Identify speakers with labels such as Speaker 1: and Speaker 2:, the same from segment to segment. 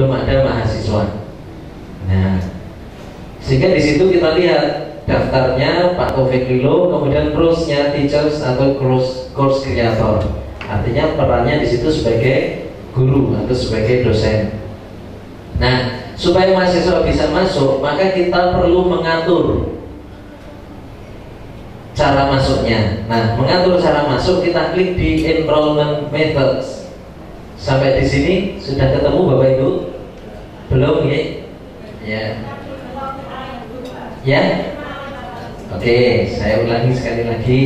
Speaker 1: belum ada mahasiswa. Nah, sehingga di situ kita lihat daftarnya Pak Taufik Lilo, kemudian course-nya teachers atau course creator. Artinya perannya di situ sebagai guru atau sebagai dosen. Nah, supaya mahasiswa bisa masuk, maka kita perlu mengatur cara masuknya. Nah, mengatur cara masuk, kita klik di enrollment methods. Sampai di sini sudah ketemu Bapak Ibu? Belum ya? Ya. Ya? Oke, saya ulangi sekali lagi.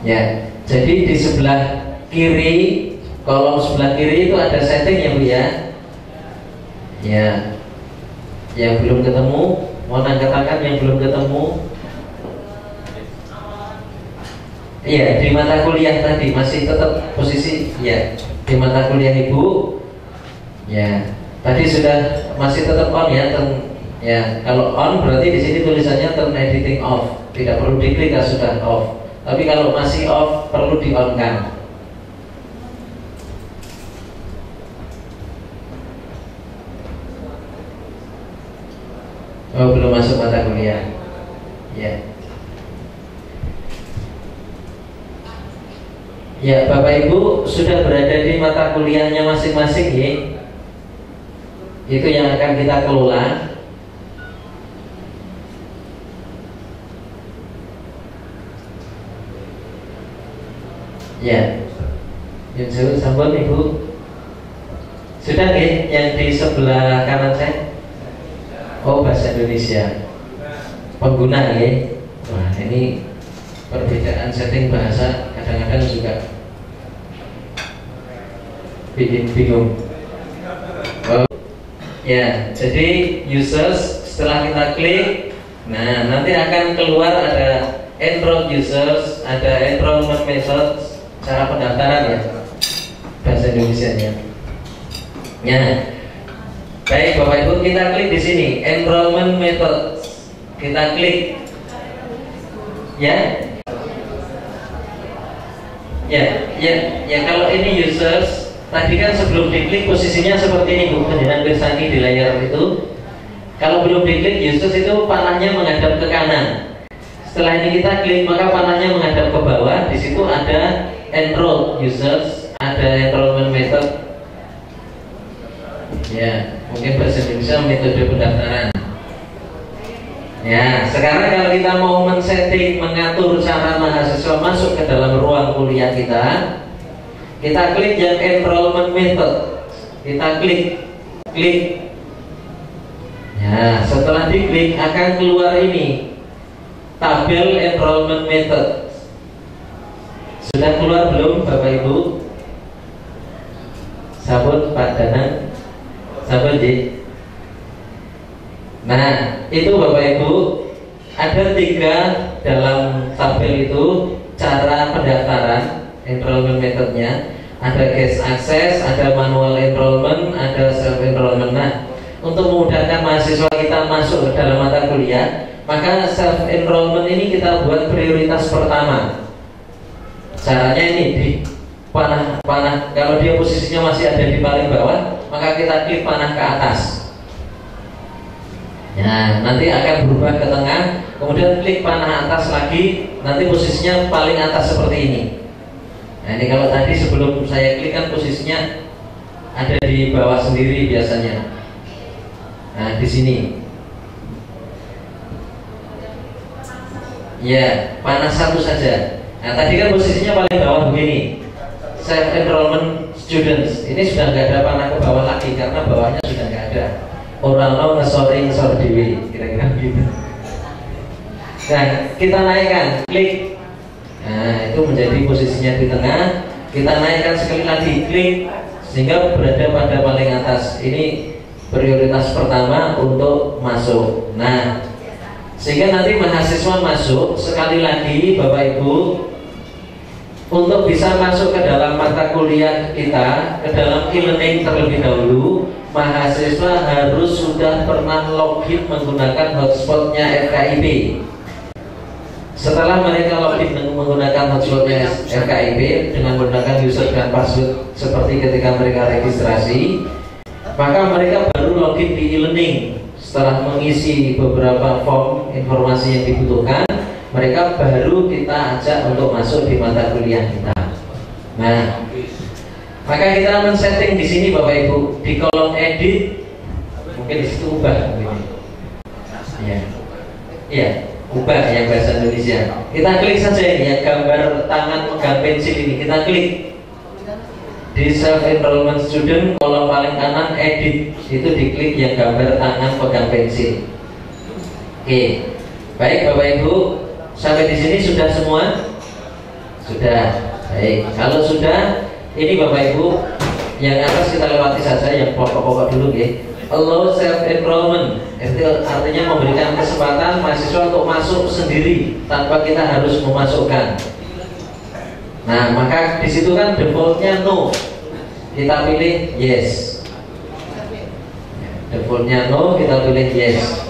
Speaker 1: Ya. Jadi di sebelah kiri, kolom sebelah kiri itu ada setting ya Bu ya. Ya. Yang belum ketemu, mau angkat tangan yang belum ketemu. Iya, di mata kuliah tadi masih tetap posisi ya. Di mata kuliah Ibu. Ya. Tadi sudah masih tetap on ya, ya. Kalau on berarti di sini tulisannya turn editing off. Tidak perlu diklik kalau sudah off. Tapi kalau masih off perlu di on kan. Oh, belum masuk mata kuliah. Ya. Ya, Bapak Ibu sudah berada di mata kuliahnya masing-masing ya. Itu yang akan kita kelola. Ya. Yang sampun Ibu. Sudah ya, yang di sebelah kanan saya. Oh, bahasa Indonesia. Pengguna ya. Wah, ini perbedaan setting bahasa kadang-kadang juga bikin bingung. Oh. Ya, jadi users setelah kita klik, nah nanti akan keluar ada enroll users, ada enrollment methods, cara pendaftaran ya, bahasa Indonesia-nya. Ya, baik Bapak Ibu, kita klik di sini enrollment methods, kita klik, ya. Ya, kalau ini users, tadi kan sebelum diklik posisinya seperti ini Bu, penjelasan Bersani di layar itu. Kalau belum diklik users itu panahnya menghadap ke kanan. Setelah ini kita klik maka panahnya menghadap ke bawah. Di situ ada enroll users, ada enrollment method. Ya, mungkin bahasa Indonesia metode pendaftaran. Ya, sekarang kalau kita mau men-setting, mengatur cara mahasiswa masuk ke dalam ruang kuliah kita klik yang enrollment method. Kita klik. Ya, setelah diklik akan keluar ini tabel enrollment method. Sudah keluar belum Bapak Ibu? Sampun Pak Danang? Sampun Ji? Nah, itu Bapak Ibu, ada 3 dalam tabel itu cara pendaftaran enrollment methodnya. Ada guest access, ada manual enrollment, ada self enrollment. Nah, untuk memudahkan mahasiswa kita masuk ke dalam mata kuliah, maka self enrollment ini kita buat prioritas pertama. Caranya ini di panah. Kalau dia posisinya masih ada di paling bawah, maka kita klik panah ke atas. Nah, nanti akan berubah ke tengah, kemudian klik panah atas lagi, nanti posisinya paling atas seperti ini. Nah, ini kalau tadi sebelum saya klik kan posisinya ada di bawah sendiri biasanya. Nah, di sini. Ya, panah satu saja. Nah, tadi kan posisinya paling bawah begini. Self enrollment students. Ini sudah nggak ada panah ke bawah lagi karena bawahnya sudah nggak ada. Orang lo ngesor dewi, kira-kira gitu. Nah, kita naikkan, klik. Nah, itu menjadi posisinya di tengah. Kita naikkan sekali lagi, klik, sehingga berada pada paling atas. Ini prioritas pertama untuk masuk. Nah, sehingga nanti mahasiswa masuk. Sekali lagi Bapak Ibu, untuk bisa masuk ke dalam mata kuliah kita, ke dalam e-learning terlebih dahulu, mahasiswa harus sudah pernah login menggunakan hotspotnya FKIP. Setelah mereka login menggunakan hotspotnya FKIP dengan menggunakan user dan password seperti ketika mereka registrasi, Maka mereka baru login di e-learning. Setelah mengisi beberapa form informasi yang dibutuhkan, mereka baru kita ajak untuk masuk di mata kuliah kita. Nah, maka kita men-setting di sini Bapak Ibu, di kolom edit, mungkin di situ ubah mungkin. Ya. Iya, ubah yang bahasa Indonesia. Kita klik saja ini yang gambar tangan pegang pensil ini, kita klik di self enrollment student kolom paling kanan edit, itu diklik yang gambar tangan pegang pensil. Oke, baik Bapak Ibu, sampai di sini sudah semua? Sudah. Baik, kalau sudah, ini Bapak Ibu yang atas kita lewati saja, yang pokok-pokok dulu ya. Allow self enrollment, itu artinya memberikan kesempatan mahasiswa untuk masuk sendiri tanpa kita harus memasukkan. Nah, maka di situ kan defaultnya no, kita pilih yes. Defaultnya no, kita pilih yes.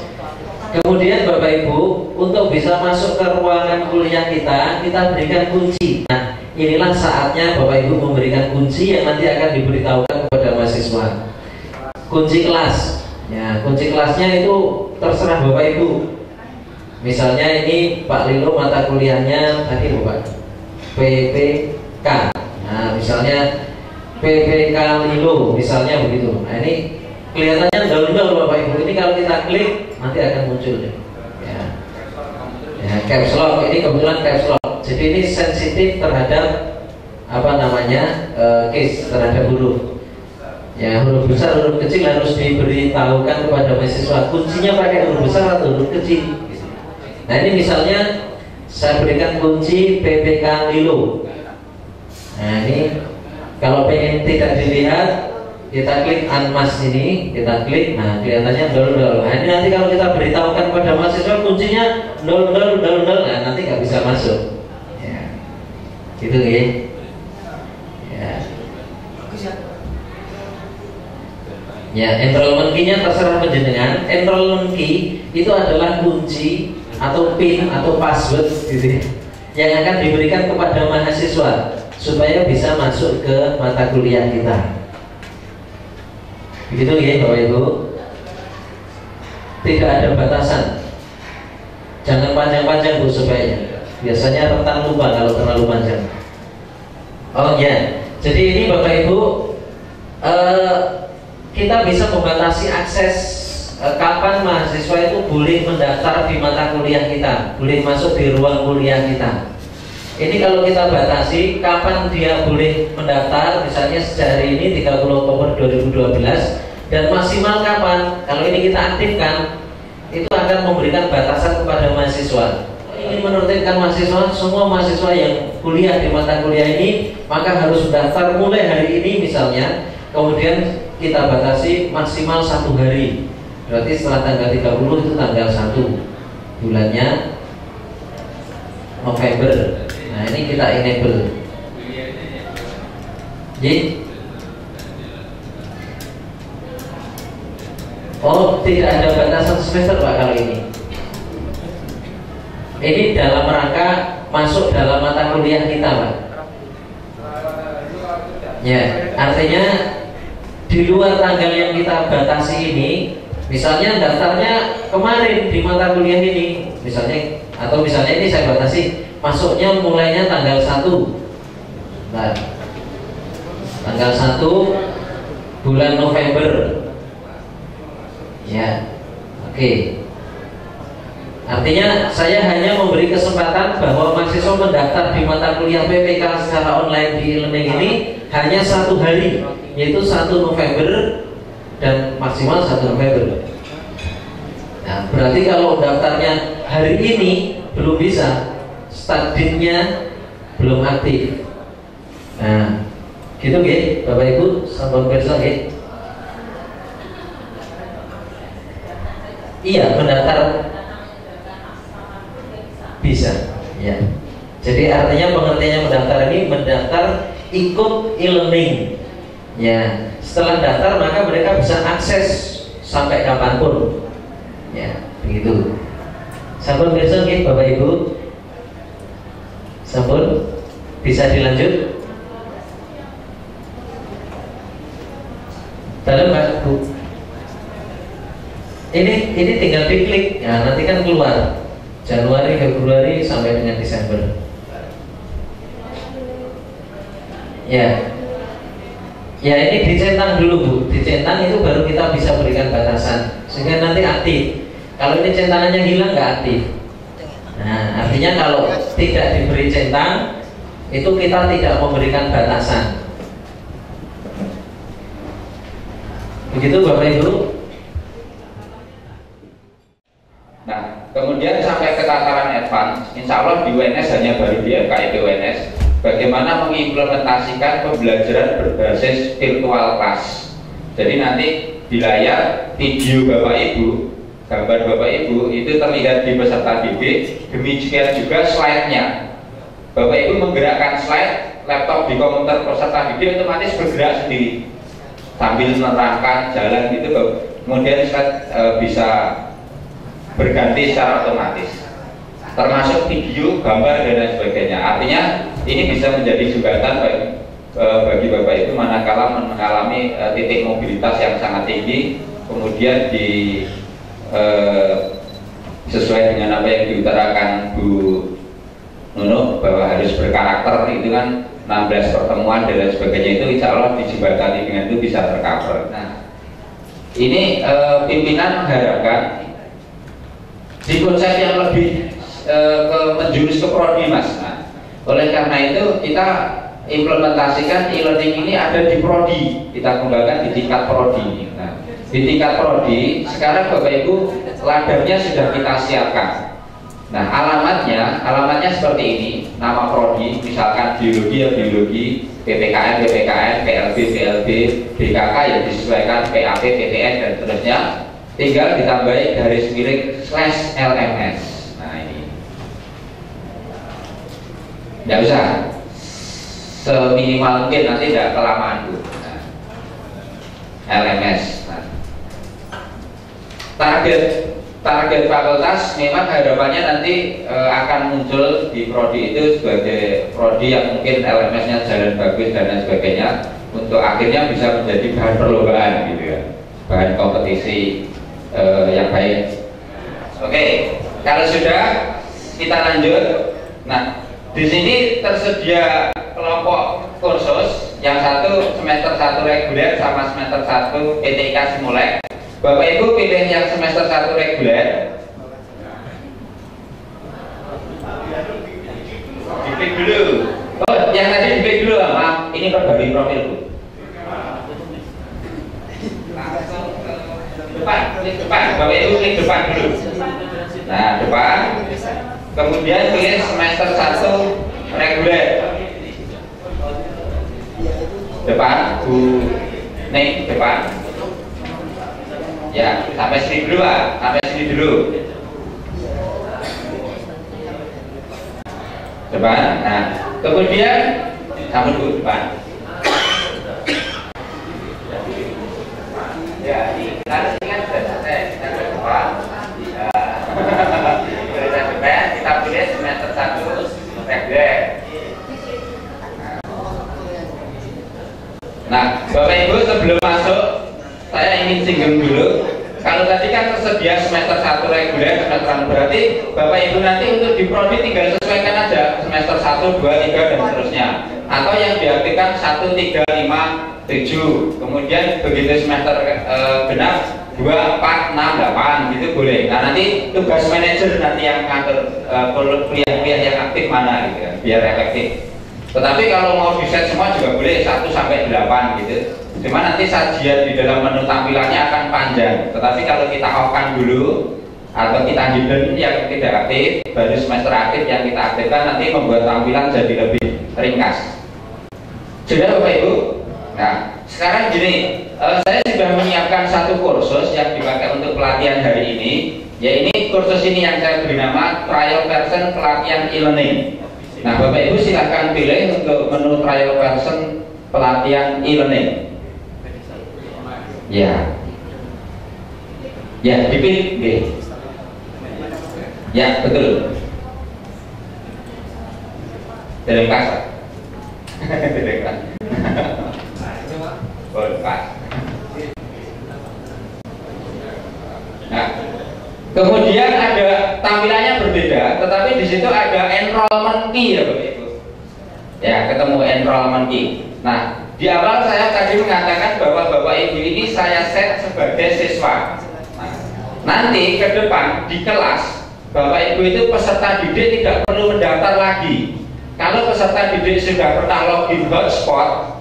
Speaker 1: Kemudian Bapak Ibu, untuk bisa masuk ke ruangan kuliah kita berikan kunci. Nah, inilah saatnya Bapak Ibu memberikan kunci yang nanti akan diberitahukan kepada mahasiswa. Kunci kelas, ya kunci kelasnya itu terserah Bapak Ibu. Misalnya ini Pak Lilo mata kuliahnya tadi Bapak PPK. Nah misalnya PPK Lilo misalnya begitu. Nah ini kelihatannya gaul-gaul Bapak Ibu. Ini kalau kita klik nanti akan muncul ya. Ya caps lock, ini kebetulan caps lock. Jadi ini sensitif terhadap apa namanya case, terhadap huruf. Ya huruf besar, huruf kecil harus diberitahukan kepada mahasiswa. Kuncinya pakai huruf besar atau huruf kecil. Nah ini misalnya saya berikan kunci PPK Lilo. Nah ini kalau pengen tidak dilihat, kita klik unmask ini, kita klik, nah kelihatannya dol. Nah ini nanti kalau kita beritahukan kepada mahasiswa kuncinya dol, nah nanti nggak bisa masuk. Ya, gitu ya. Ya. Ya, enrollment key-nya terserah penjenengan. Enrollment key itu adalah kunci atau PIN atau password gitu ya, yang akan diberikan kepada mahasiswa supaya bisa masuk ke mata kuliah kita. Begitu ya Bapak Ibu. Tidak ada batasan. Jangan panjang-panjang Bu supaya biasanya rentan lupa kalau terlalu panjang. Oh ya, jadi ini Bapak Ibu kita bisa membatasi akses kapan mahasiswa itu boleh mendaftar di mata kuliah kita, boleh masuk di ruang kuliah kita. Ini kalau kita batasi kapan dia boleh mendaftar, misalnya sejak hari ini 30 Oktober 2012, dan maksimal kapan, kalau ini kita aktifkan, itu akan memberikan batasan kepada mahasiswa. Ingin menertibkan mahasiswa, semua mahasiswa yang kuliah di mata kuliah ini maka harus mendaftar mulai hari ini misalnya. Kemudian kita batasi maksimal 1 hari. Berarti setelah tanggal 30 itu tanggal 1 bulannya November. Nah ini kita enable. Jadi, oh tidak ada batasan semester Pak kalau ini. Ini dalam rangka masuk dalam mata kuliah kita Pak. Ya, artinya di luar tanggal yang kita batasi ini, misalnya daftarnya kemarin di mata kuliah ini, misalnya, atau misalnya ini saya batasi masuknya mulainya tanggal 1. Nah, tanggal 1 bulan November. Ya, oke. Artinya saya hanya memberi kesempatan bahwa mahasiswa mendaftar di mata kuliah PPK secara online di e-learning ini hanya 1 hari, yaitu 1 November dan maksimal 1 November. Nah, berarti kalau daftarnya hari ini belum bisa, start date-nya belum aktif. Nah, gitu ya, Bapak Ibu, sampun pirsa ya. Iya, mendaftar bisa, ya. Jadi artinya pengertiannya mendaftar ini mendaftar ikut e-learning. Ya, setelah daftar maka mereka bisa akses sampai kapanpun. Ya, begitu. Sampun pirsa nggih Bapak Ibu? Sampun? Bisa dilanjut? Dalam Pak Bu. Ini tinggal diklik, ya nanti kan keluar Januari, Februari sampai dengan Desember. Ya, ya ini dicentang dulu Bu. Dicentang itu baru kita bisa berikan batasan sehingga nanti aktif. Kalau ini centangannya hilang nggak aktif. Nah, artinya kalau tidak diberi centang itu kita tidak memberikan batasan. Begitu Bapak Ibu.
Speaker 2: Nah, kemudian sampai ke tataran advance, insya Allah di UNS hanya baru di FKIP UNS, bagaimana mengimplementasikan pembelajaran berbasis virtual class. Jadi nanti di layar video Bapak Ibu, gambar Bapak Ibu itu terlihat di peserta didik, demikian juga slide-nya. Bapak Ibu menggerakkan slide, laptop di komputer peserta didik otomatis bergerak sendiri sambil menerangkan jalan gitu, kemudian slide bisa berganti secara otomatis, termasuk video, gambar dan lain sebagainya. Artinya ini bisa menjadi jembatan bagi Bapak Ibu manakala mengalami titik mobilitas yang sangat tinggi, kemudian sesuai dengan apa yang diutarakan Bu Nuno bahwa harus berkarakter, itu kan 16 pertemuan dan lain sebagainya, itu insya Allah dijembatani dengan itu bisa tercover. Nah, ini pimpinan mengharapkan di konsep yang lebih menjurus ke prodi Mas. Nah, oleh karena itu kita implementasikan e-learning ini ada di prodi, kita kembangkan di tingkat prodi. Nah, di tingkat prodi sekarang Bapak Ibu ladangnya sudah kita siapkan. Nah, alamatnya seperti ini, nama prodi misalkan biologi ya biologi, PPKN PLB BKK ya disesuaikan, PAP PTN dan seterusnya. Tinggal ditambahi garis miring /LMS. Nah ini tidak usah, seminimal mungkin, nanti tidak kelamaan Bu. Nah, LMS. Nah, target fakultas memang harapannya nanti akan muncul di prodi itu sebagai prodi yang mungkin LMS-nya jalan bagus dan lain sebagainya, untuk akhirnya bisa menjadi bahan perlombaan gitu ya, bahan kompetisi yang baik. Oke, kalau sudah kita lanjut. Nah, di sini tersedia kelompok kursus, yang satu semester 1 reguler sama semester 1 PTIK Simulek. Bapak Ibu pilih yang semester 1 reguler. Diklik dulu. Oh, yang tadi diklik dulu, maaf, ini berbagi profil Bu. Depan, Bapak Ibu klik depan dulu. Nah, depan. Kemudian pilih semester 1 reguler. Depan, Bu Nek, depan. Ya, sampai sini dulu Pak, sampai sini dulu. Depan. Nah, kemudian sambut Bu depan. Ya, kita kan sudah selesai, kita ke depan. Kita pilih semester 1 reguler. Nah, Bapak Ibu sebelum masuk, saya ingin singgung dulu. Kalau tadi kan tersedia semester 1 reguler, semester 1, berarti Bapak Ibu nanti untuk di prodi tinggal sesuaikan aja semester 1, 2, 3 dan seterusnya. Atau yang diaktifkan 1, 3, 5, 7. Kemudian begitu semester genap 2, 4, 6, 8 gitu boleh. Nah, nanti tugas manajer nanti yang ngatur kuliah-kuliah yang aktif mana gitu kan, biar efektif. Tetapi kalau mau di set semua juga boleh 1 sampai 8 gitu. Cuma nanti sajian di dalam menu tampilannya akan panjang. Tetapi kalau kita off-kan dulu atau kita hidden yang tidak aktif, baru semester aktif yang kita aktifkan, nanti membuat tampilan jadi lebih ringkas. Sudah Bapak Ibu? Nah, sekarang gini, saya sudah menyiapkan satu kursus yang dipakai untuk pelatihan hari ini. Ya, ini kursus ini yang saya beri nama trial version pelatihan e-learning. Nah, Bapak Ibu silahkan pilih untuk menu trial version pelatihan e-learning. Ya, ya dipilih. Okay. Ya, betul. Dari pas. Dari pas. Oh, pas. Nah, kemudian ada tampilannya berbeda, tetapi di situ ada enrollment key ya Bapak Ibu. Ya, ketemu enrollment key. Nah, di awal saya tadi mengatakan bahwa Bapak Ibu ini saya set sebagai siswa. Nah, nanti ke depan di kelas Bapak Ibu itu peserta didik tidak perlu mendaftar lagi. Kalau peserta didik sudah pernah login hotspot,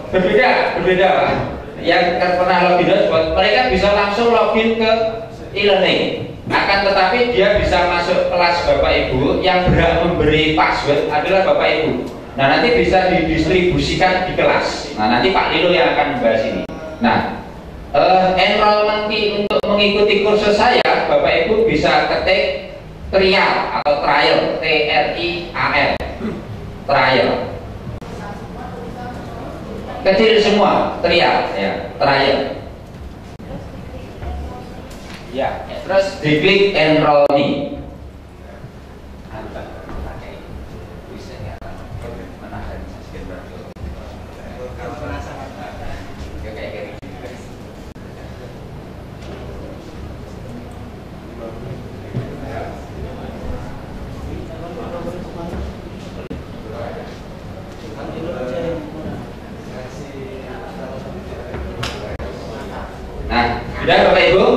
Speaker 2: berbeda Pak. Yang pernah login hotspot, mereka bisa langsung login ke e-learning. Akan tetapi dia bisa masuk kelas Bapak Ibu, yang berhak memberi password adalah Bapak Ibu. Nah, nanti bisa didistribusikan di kelas. Nah, nanti Pak Lilo yang akan membahas ini. Nah, enrollment key untuk mengikuti kursus saya, Bapak Ibu bisa ketik trial atau trial, TRIAL, trial. Kecil semua, trial, ya, trial. Ya, terus diklik enroll me. Nah, sudah Bapak Ibu?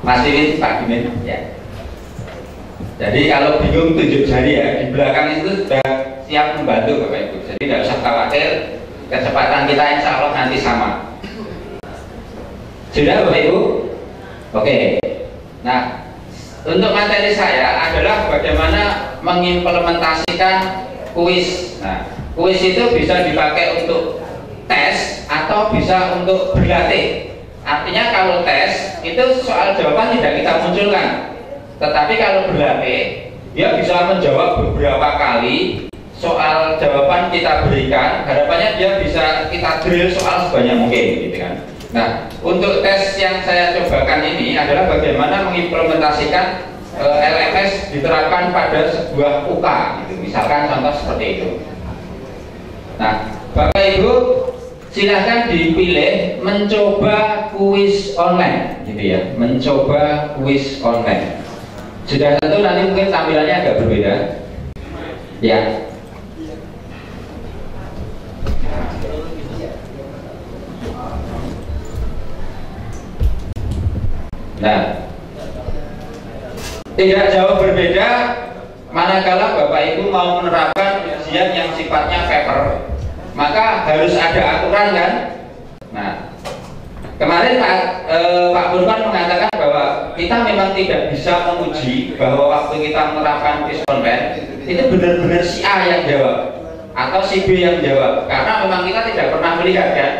Speaker 2: Masih ini Pak Gimin ya. Jadi kalau bingung tunjuk jari ya, di belakang itu sudah siap membantu Bapak Ibu. Jadi tidak usah khawatir, kecepatan kita insya Allah nanti sama. Sudah Bapak Ibu? Oke. Nah, untuk materi saya adalah bagaimana mengimplementasikan kuis. Nah, kuis itu bisa dipakai untuk tes atau bisa untuk berlatih. Artinya kalau tes itu soal jawaban tidak kita munculkan, tetapi kalau berlatih dia bisa menjawab beberapa kali soal jawaban kita berikan. Harapannya dia bisa kita drill soal sebanyak mungkin, gitu kan. Nah, untuk tes yang saya cobakan ini adalah bagaimana mengimplementasikan LMS diterapkan pada sebuah UK, gitu. Misalkan contoh seperti itu. Nah, Bapak Ibu silahkan dipilih mencoba kuis online, gitu ya, mencoba kuis online. Sudah tentu nanti mungkin tampilannya agak berbeda, ya. Nah, tidak jauh berbeda manakala Bapak Ibu mau menerapkan ujian yang sifatnya paper. Maka harus ada aturan kan. Nah, kemarin Pak Burman mengatakan bahwa kita memang tidak bisa menguji bahwa waktu kita menerapkan kuis online itu benar-benar si A yang jawab atau si B yang jawab, karena memang kita tidak pernah melihat kan.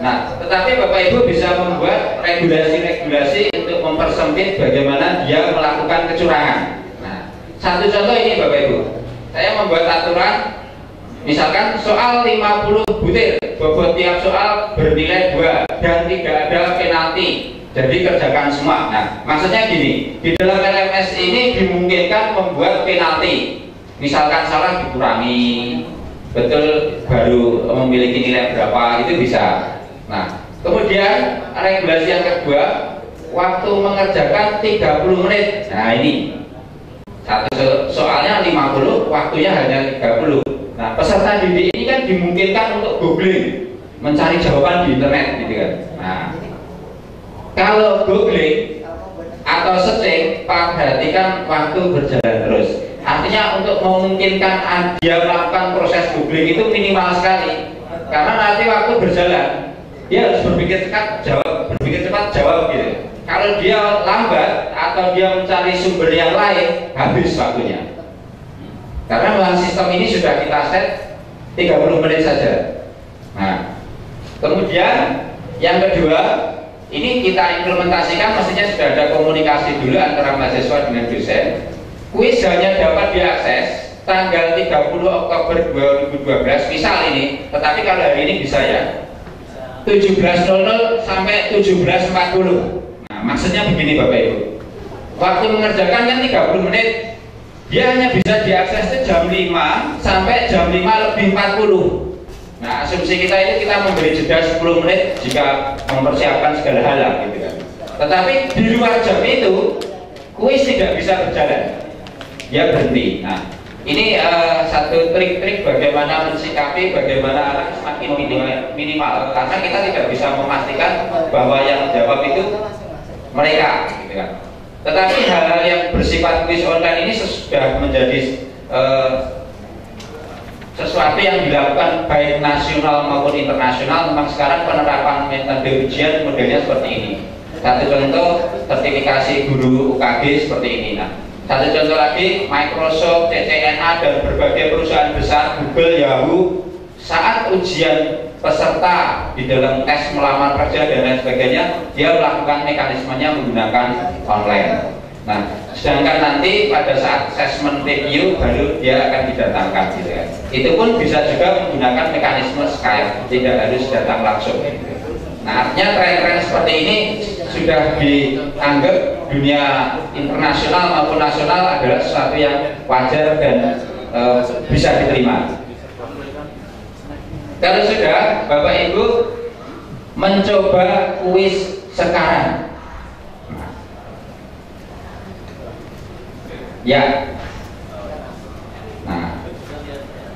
Speaker 2: Nah, tetapi Bapak Ibu bisa membuat regulasi-regulasi untuk mempersempit bagaimana dia melakukan kecurangan. Nah, satu contoh ini Bapak Ibu, saya membuat aturan. Misalkan soal 50 butir, bobot tiap soal bernilai 2 dan tidak ada penalti. Jadi kerjakan semua. Nah, maksudnya gini, di dalam LMS ini dimungkinkan membuat penalti. Misalkan salah dikurangi, betul baru memiliki nilai berapa, itu bisa. Nah, kemudian regulasi yang kedua, waktu mengerjakan 30 menit. Nah, ini satu soalnya 50, waktunya hanya 30. Nah, peserta didik ini kan dimungkinkan untuk googling, mencari jawaban di internet, gitu kan. Nah, kalau googling atau searching, perhatikan waktu berjalan terus. Artinya untuk memungkinkan dia melakukan proses googling itu minimal sekali, karena nanti waktu berjalan dia harus berpikir cepat jawab, gitu. Kalau dia lambat atau dia mencari sumber yang lain, habis waktunya. Karena dalam sistem ini sudah kita set 30 menit saja. Nah, kemudian yang kedua, ini kita implementasikan, mestinya sudah ada komunikasi dulu antara mahasiswa dengan dosen. Kuis hanya dapat diakses tanggal 30 Oktober 2012 misal ini, tetapi kalau hari ini bisa ya 17.00 sampai 17.40. Nah, maksudnya begini Bapak Ibu, waktu mengerjakan kan 30 menit, dia hanya bisa diakses itu jam 5 sampai jam 5 lebih 40. Nah, asumsi kita itu kita memberi jeda 10 menit jika mempersiapkan segala hal lah, gitu kan. Tetapi di luar jam itu kuis tidak bisa berjalan, dia berhenti. Nah, ini satu trik-trik bagaimana mensikapi, bagaimana anak semakin minimal, karena kita tidak bisa memastikan bahwa yang jawab itu mereka, gitu kan. Tetapi hal-hal yang bersifat kuis online ini sudah menjadi sesuatu yang dilakukan baik nasional maupun internasional. Memang sekarang penerapan metode ujian modelnya seperti ini. Satu contoh sertifikasi guru UKG seperti ini. Nah, satu contoh lagi Microsoft, CCNA dan berbagai perusahaan besar, Google, Yahoo, saat ujian peserta di dalam tes melamar kerja dan lain sebagainya, dia melakukan mekanismenya menggunakan online. Nah, sedangkan nanti pada saat assessment review baru dia akan didatangkan, gitu ya. Itu pun bisa juga menggunakan mekanisme Skype, tidak harus datang langsung. Nah, artinya tren-tren seperti ini sudah dianggap dunia internasional maupun nasional adalah sesuatu yang wajar dan bisa diterima. Kalau sudah, Bapak Ibu mencoba kuis sekarang. Ya. Nah,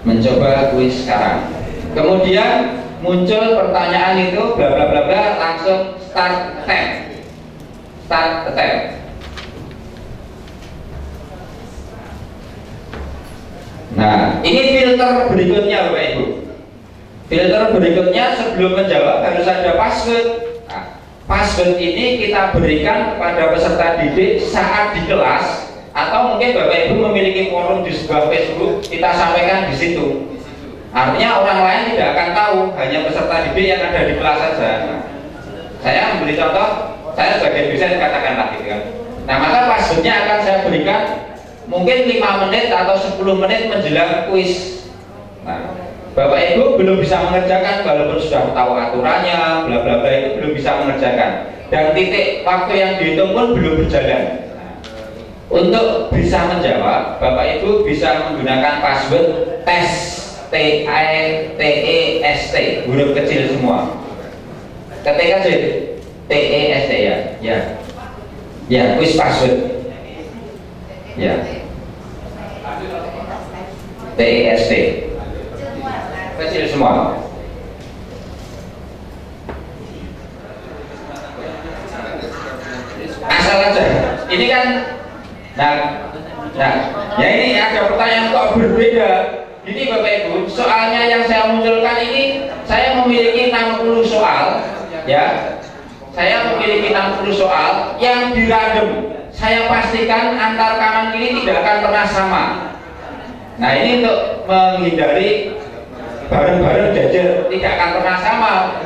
Speaker 2: mencoba kuis sekarang. Kemudian muncul pertanyaan itu bla bla bla bla, langsung start attempt. Start attempt. Nah, ini filter berikutnya Bapak Ibu. Filter berikutnya sebelum menjawab harus ada password. Nah, password ini kita berikan kepada peserta didik saat di kelas, atau mungkin Bapak Ibu memiliki forum di sebuah Facebook, kita sampaikan di situ. Artinya orang lain tidak akan tahu, hanya peserta didik yang ada di kelas saja. Nah, saya memberi contoh, saya sebagai dosen katakanlah gitu kan. Nah, maka passwordnya akan saya berikan mungkin 5 menit atau 10 menit menjelang kuis. Nah, Bapak Ibu belum bisa mengerjakan walaupun sudah tahu aturannya, bla bla bla, itu belum bisa mengerjakan. Dan titik waktu yang dihitung pun belum berjalan. Untuk bisa menjawab, Bapak Ibu bisa menggunakan password TEST, TEST, huruf kecil semua. Ketik aja TEST ya, ya, ya, quiz password, ya, TEST, kecil semua. Asal aja. Ini kan. Nah, ya ini ada pertanyaan kok berbeda. Ini Bapak Ibu, soalnya yang saya munculkan ini, saya memiliki 60 soal, ya. Saya memiliki 60 soal yang dirandom. Saya pastikan antar kanan kiri tidak akan pernah sama. Nah, ini untuk menghindari bareng-bareng jajar tidak akan pernah sama.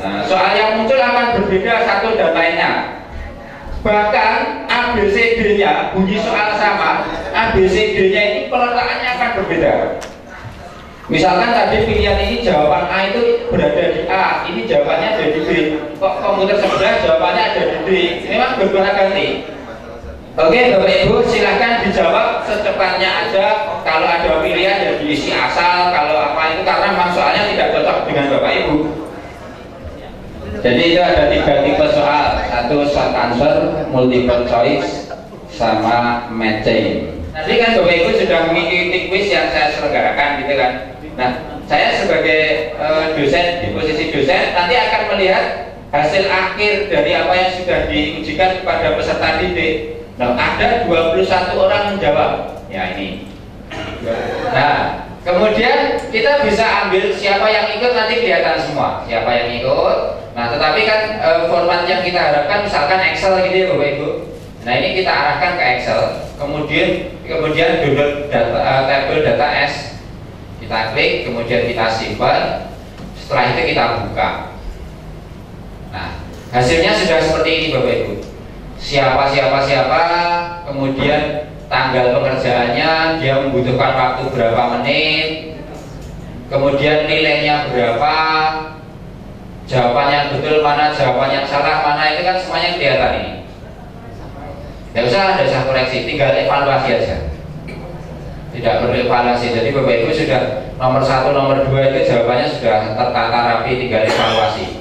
Speaker 2: Nah, soal yang muncul akan berbeda satu dan lainnya. Bahkan ABCD-nya bunyi soal sama, ABCD-nya ini peletakannya akan berbeda. Misalkan tadi pilihan ini jawaban A itu berada di A, ini jawabannya ada di B. Kok komputer sebelah jawabannya ada di D? Memang bergonta-ganti. Oke Bapak Ibu, silahkan dijawab secepatnya aja. Kalau ada pilihan ya diisi asal, kalau apa itu karena memang soalnya tidak cocok dengan Bapak Ibu. Jadi itu ada 3 tipe soal, satu short answer, multiple choice, sama matching. Tadi kan Bapak Ibu sudah mengikuti quiz yang saya selenggarakan gitu kan. Nah, saya sebagai dosen di posisi dosen nanti akan melihat hasil akhir dari apa yang sudah diujikan kepada peserta didik. Nah, ada 21 orang menjawab. Ya ini. Nah, kemudian kita bisa ambil siapa yang ikut nanti kelihatan semua. Siapa yang ikut. Nah, tetapi kan format yang kita harapkan misalkan Excel gitu ya Bapak Ibu. Nah, ini kita arahkan ke Excel. Kemudian download tabel data S. Kita klik, kemudian kita simpan. Setelah itu kita buka. Nah, hasilnya sudah seperti ini Bapak Ibu. Siapa, kemudian tanggal pengerjaannya, dia membutuhkan waktu berapa menit, kemudian nilainya berapa, jawabannya betul mana, jawabannya salah mana, itu kan semuanya kelihatan ini. Tidak usah koreksi, tinggal evaluasi aja. Tidak perlu evaluasi. Jadi Bapak Ibu sudah nomor 1, nomor 2 itu jawabannya sudah tertata rapi, tinggal evaluasi.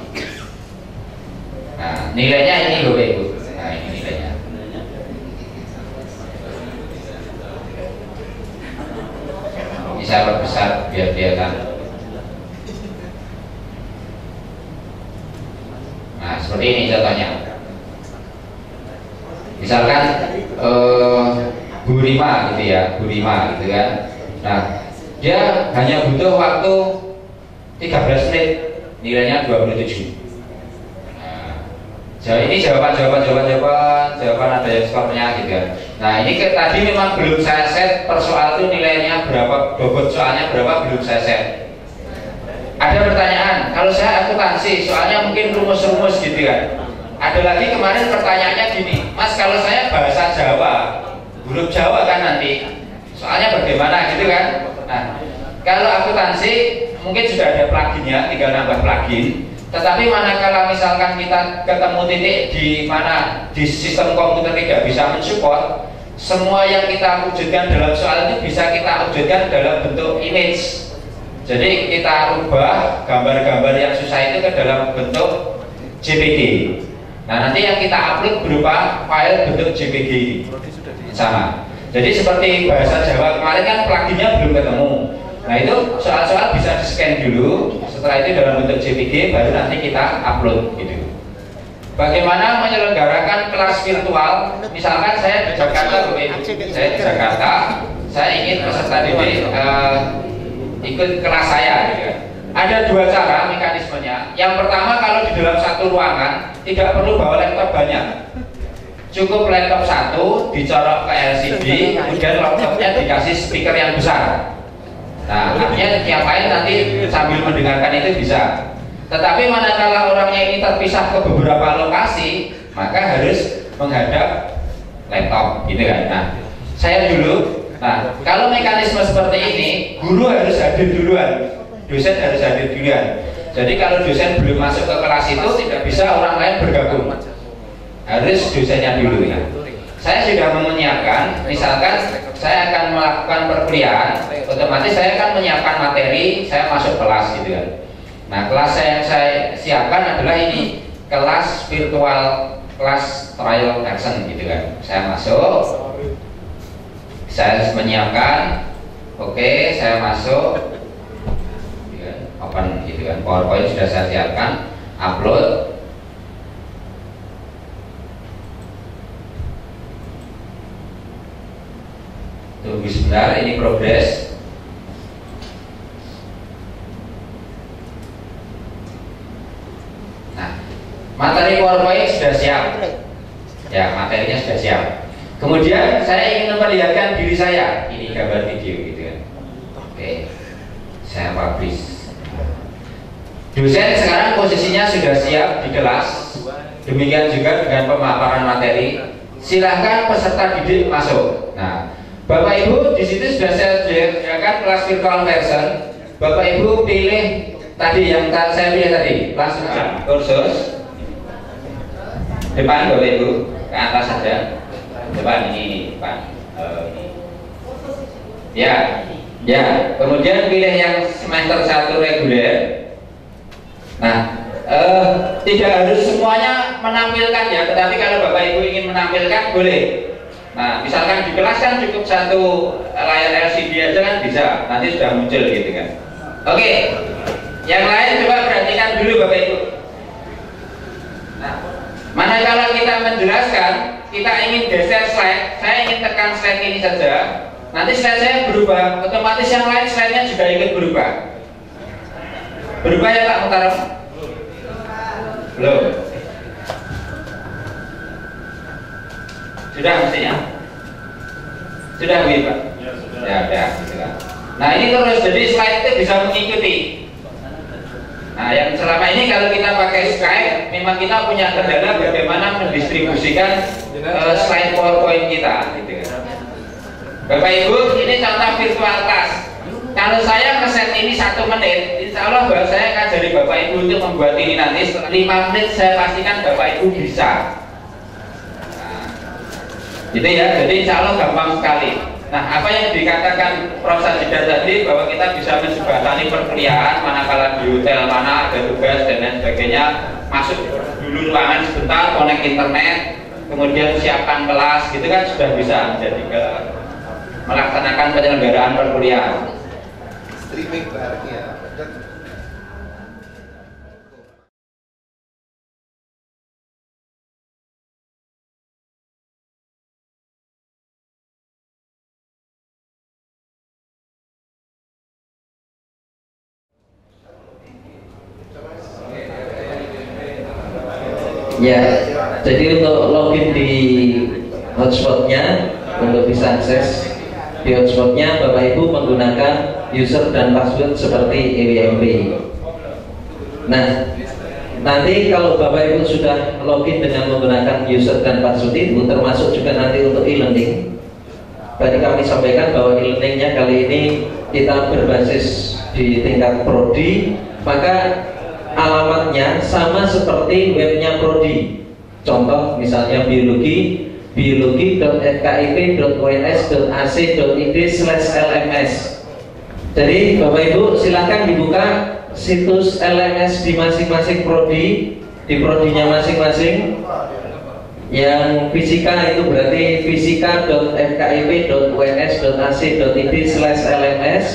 Speaker 2: Nah, nilainya ini Bapak Ibu. Nah, ini nilainya. Bisa perbesar biar kelihatan. Nah, seperti ini contohnya. Misalkan Bu Rima gitu ya, Bu Rima gitu kan. Nah, dia hanya butuh waktu 13 menit, nilainya 27. Nah, ini jawaban ada yang skornya gitu kan. Nah, ini tadi memang belum saya set per soal itu nilainya berapa, bobot soalnya berapa belum saya set. Ada pertanyaan, kalau saya akuntansi, soalnya mungkin rumus-rumus gitu kan. Ada lagi kemarin pertanyaannya gini, Mas kalau saya bahasa Jawa, huruf Jawa kan nanti, soalnya bagaimana gitu kan. Nah, kalau akuntansi mungkin sudah ada pluginnya, tinggal nambah plugin. Tetapi manakala misalkan kita ketemu titik di mana di sistem komputer tidak bisa mensupport, semua yang kita wujudkan dalam soal itu bisa kita wujudkan dalam bentuk image. Jadi kita ubah gambar-gambar yang susah itu ke dalam bentuk JPG. Nah, nanti yang kita upload berupa file bentuk JPG sama. Jadi seperti bahasa Jawa kemarin kan pluginnya belum ketemu. Nah, itu soal-soal bisa di scan dulu. Setelah itu dalam bentuk JPG baru nanti kita upload gitu. Bagaimana menyelenggarakan kelas virtual? Misalkan saya di Jakarta, saya ingin peserta didik ikut kelas saya gitu. Ada dua cara mekanismenya. Yang pertama, kalau di dalam satu ruangan tidak perlu bawa laptop banyak, cukup laptop satu dicorok ke LCD, kemudian laptopnya dikasih speaker yang besar. Nah, artinya yang lain nanti sambil mendengarkan itu bisa. Tetapi manakala orangnya ini terpisah ke beberapa lokasi, maka harus menghadap laptop gitu kan. Nah, saya dulu. Nah, kalau mekanisme seperti ini, guru harus hadir duluan, dosen harus hadir duluan. Jadi kalau dosen belum masuk ke kelas itu tidak bisa orang lain bergabung, harus dosennya dulu ya. Saya sudah menyiapkan, misalkan saya akan melakukan perkuliahan, otomatis saya akan menyiapkan materi, saya masuk kelas gitu kan. Nah, kelas yang saya siapkan adalah ini, kelas virtual, kelas trial action gitu kan. Saya masuk, saya menyiapkan, oke, saya masuk, open gitu kan. PowerPoint sudah saya siapkan, upload. Tunggu sebentar, ini progres. Nah, materi PowerPoint sudah siap. Ya, materinya sudah siap. Kemudian saya ingin memperlihatkan diri saya. Ini gambar video gitu kan. Oke, saya publish. Dosen sekarang posisinya sudah siap di kelas. Demikian juga dengan pemaparan materi. Silahkan peserta didik masuk. Nah, Bapak Ibu di situ sudah saya sediakan kelas virtual version. Bapak Ibu pilih tadi yang saya pilih tadi, langsung kursus depan Bapak Ibu ke atas saja. Depan ini depan. Ini. Ya. Kemudian pilih yang semester 1 reguler. Nah, tidak harus semuanya menampilkan ya, tetapi kalau Bapak Ibu ingin menampilkan boleh. Nah, misalkan di kelas kan cukup satu layar LCD aja kan bisa, nanti sudah muncul gitu kan. Oke, yang lain coba perhatikan dulu Bapak Ibu. Nah, manakala kita menjelaskan, kita ingin geser slide, saya ingin tekan slide ini saja, nanti slide saya berubah, otomatis yang lain slide-nya juga ikut berubah. Berubah ya Pak Mutarem? Belum. Sudah mestinya? Sudah begitu Pak? Ya, sudah. Nah, ini terus, jadi slide itu bisa mengikuti. Nah, yang selama ini kalau kita pakai Skype, memang kita punya kendala bagaimana mendistribusikan slide PowerPoint kita gitu kan. Bapak Ibu, ini contoh virtual class. Kalau saya ngeset ini 1 menit, insya Allah bahwa saya akan jadi Bapak Ibu untuk membuat ini nanti 5 menit saya pastikan Bapak Ibu bisa. Nah, gitu ya, jadi insya Allah gampang sekali. Nah, apa yang dikatakan Prof. Sajidah tadi bahwa kita bisa menjembatani perkuliahan manakala di hotel mana ada tugas dan lain sebagainya, masuk dulu ruangan sebentar, connect internet, kemudian siapkan kelas, gitu kan sudah bisa menjadi melaksanakan penyelenggaraan perkuliahan.
Speaker 3: Streaming berarti ya.
Speaker 1: Ya, jadi untuk login di hotspotnya, untuk bisa akses di hotspotnya, Bapak Ibu menggunakan user dan password seperti EWMP. Nah, nanti kalau Bapak Ibu sudah login dengan menggunakan user dan password itu, termasuk juga nanti untuk e-learning. Tadi kami sampaikan bahwa e-learningnya kali ini kita berbasis di tingkat prodi, maka alamatnya sama seperti webnya prodi. Contoh misalnya biologi.fkip.uns.ac.id/lms. Jadi Bapak Ibu silakan dibuka situs LMS di masing-masing prodi, di prodinya masing-masing. Yang fisika itu berarti fisika.fkip.uns.ac.id/lms.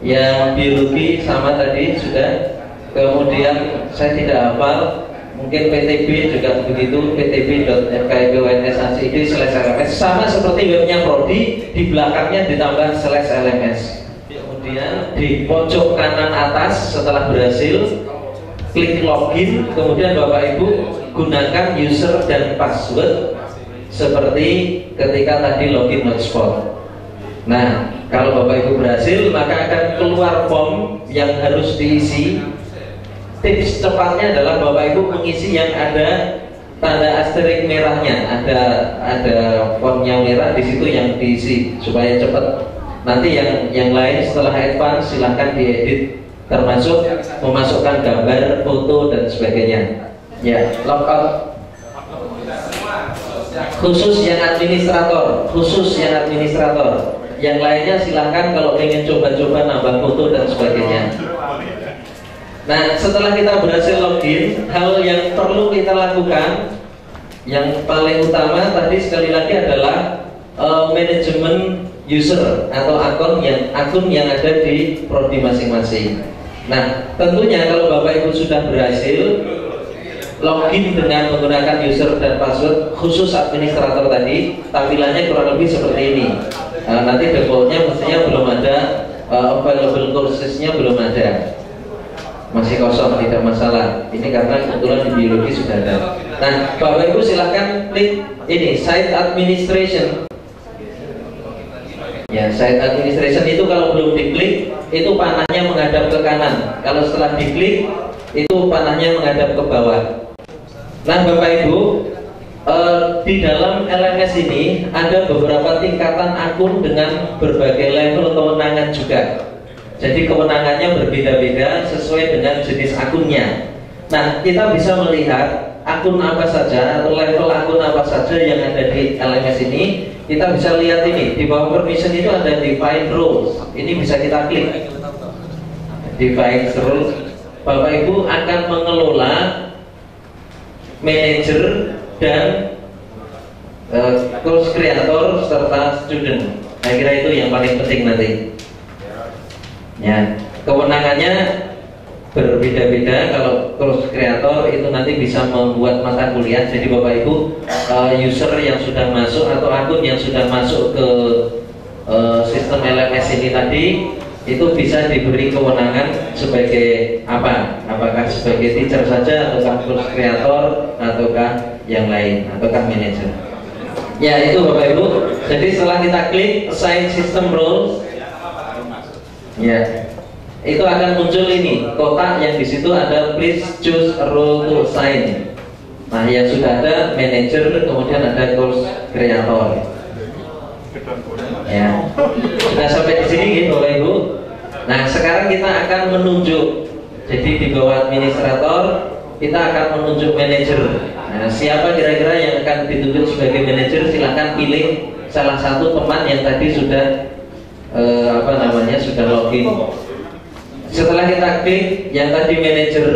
Speaker 1: Yang biologi sama tadi sudah. Kemudian saya tidak hafal, mungkin PTB juga begitu, ptb.fkip.uns.ac.id/lms, sama seperti webnya prodi, di belakangnya ditambah /lms. Kemudian di pojok kanan atas setelah berhasil klik login, kemudian Bapak Ibu gunakan user dan password seperti ketika tadi login hotspot. Nah, kalau Bapak Ibu berhasil, maka akan keluar form yang harus diisi. Tips cepatnya adalah Bapak Ibu mengisi yang ada tanda asterik merahnya, ada formnya merah di situ yang diisi supaya cepat. Nanti yang lain setelah advance silahkan diedit, termasuk memasukkan gambar, foto dan sebagainya. Ya, logout. Khusus yang administrator. Yang lainnya silahkan kalau ingin coba-coba nambah foto dan sebagainya. Nah, setelah kita berhasil login, hal yang perlu kita lakukan yang paling utama tadi sekali lagi adalah manajemen user atau akun yang ada di prodi masing-masing. Nah, tentunya kalau Bapak Ibu sudah berhasil login dengan menggunakan user dan password khusus administrator tadi, tampilannya kurang lebih seperti ini. Nanti defaultnya mestinya belum ada, available coursesnya belum ada, masih kosong, tidak masalah. Ini karena kebetulan di biologi sudah ada. Nah, Bapak Ibu silahkan klik ini site administration. Ya, site administration itu kalau belum diklik, itu panahnya menghadap ke kanan. Kalau setelah diklik, itu panahnya menghadap ke bawah. Nah, Bapak Ibu, di dalam LMS ini ada beberapa tingkatan akun dengan berbagai level kewenangan juga. Jadi kewenangannya berbeda-beda sesuai dengan jenis akunnya. Nah, kita bisa melihat akun apa saja atau level akun apa saja yang ada di LMS ini. Kita bisa lihat ini di bawah permission itu ada define roles. Ini bisa kita klik. Define roles. Bapak Ibu akan mengelola manager dan course creator serta student. Saya kira itu yang paling penting nanti. Ya, kewenangannya berbeda-beda. Kalau course creator itu nanti bisa membuat mata kuliah. Jadi Bapak Ibu, user yang sudah masuk atau akun yang sudah masuk ke sistem LMS ini tadi itu bisa diberi kewenangan sebagai apa? Apakah sebagai teacher saja, ataukah course creator, ataukah yang lain, ataukah manager? Ya, itu Bapak Ibu. Jadi setelah kita klik assign system roles, ya, itu akan muncul ini kotak yang di situ ada please choose a role to assign. Nah, yang sudah ada manager, kemudian ada course creator. Ya, sudah sampai di sini gitu Bapak Ibu. Nah, sekarang kita akan menunjuk. Jadi di bawah administrator kita akan menunjuk manajer. Nah, siapa kira-kira yang akan ditunjuk sebagai manajer? Silakan pilih salah satu teman yang tadi sudah sudah login. Setelah kita klik yang tadi manajer,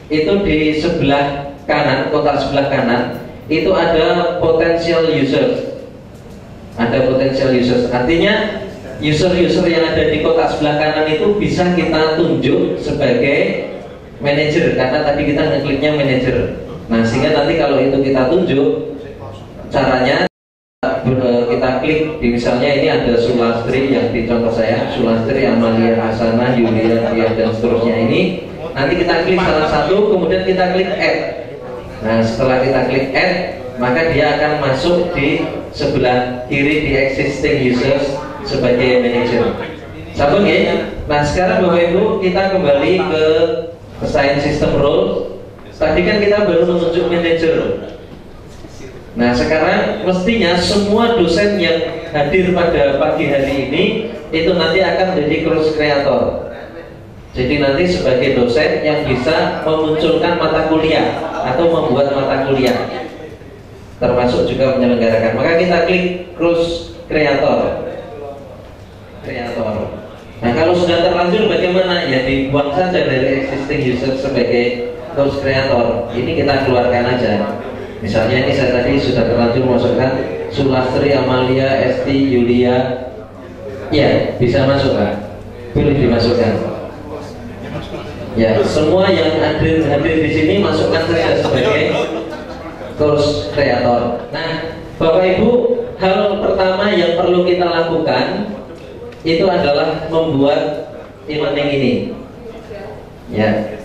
Speaker 1: itu di sebelah kanan, kotak sebelah kanan itu ada potential users. Ada potential users, artinya user-user yang ada di kotak sebelah kanan itu bisa kita tunjuk sebagai manajer karena tadi kita ngekliknya manajer. Nah, sehingga nanti kalau itu kita tunjuk, caranya kita klik di, misalnya ini ada Sulastri yang di contoh saya, Sulastri, Amalia, Hasanah, Yulia, Dia, dan seterusnya ini. Nanti kita klik salah satu, kemudian kita klik add. Nah, setelah kita klik add, maka dia akan masuk di sebelah kiri di existing users sebagai manager. Sabun ya. Nah, sekarang Bapak Ibu kita kembali ke assign system role. Tadi kan kita baru menunjuk manager. Nah, sekarang mestinya semua dosen yang hadir pada pagi hari ini itu nanti akan menjadi cross creator. Jadi nanti sebagai dosen yang bisa memunculkan mata kuliah atau membuat mata kuliah, termasuk juga menyelenggarakan. Maka kita klik cross creator. Nah, kalau sudah terlanjur bagaimana? Ya dibuang saja dari existing user sebagai cross creator. Ini kita keluarkan aja. Misalnya ini saya tadi sudah terlanjur masukkan Sulastri, Amalia, Esti, Yulia. Ya, bisa masuk kan? Boleh dimasukkan. Ya, semua yang hadir di sini masukkan saja sebagai cross creator. Nah, Bapak Ibu, hal pertama yang perlu kita lakukan itu adalah membuat e-learning ini. Ya,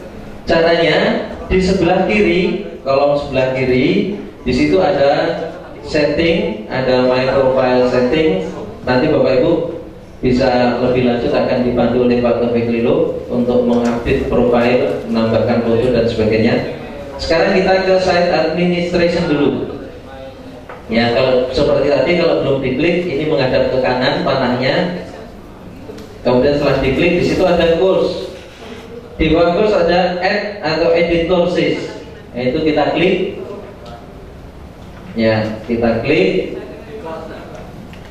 Speaker 1: caranya di sebelah kiri, kolom sebelah kiri, di situ ada setting, ada my profile setting. Nanti Bapak Ibu bisa lebih lanjut akan dibantu oleh Pak Taufik Lilo untuk mengupdate profile, menambahkan foto dan sebagainya. Sekarang kita ke site administration dulu. Ya, kalau seperti tadi, kalau belum diklik, ini menghadap ke kanan panahnya. Kemudian setelah diklik, di situ ada course. Di bawah course ada add atau edit courses. Nah, itu kita klik. Ya, kita klik.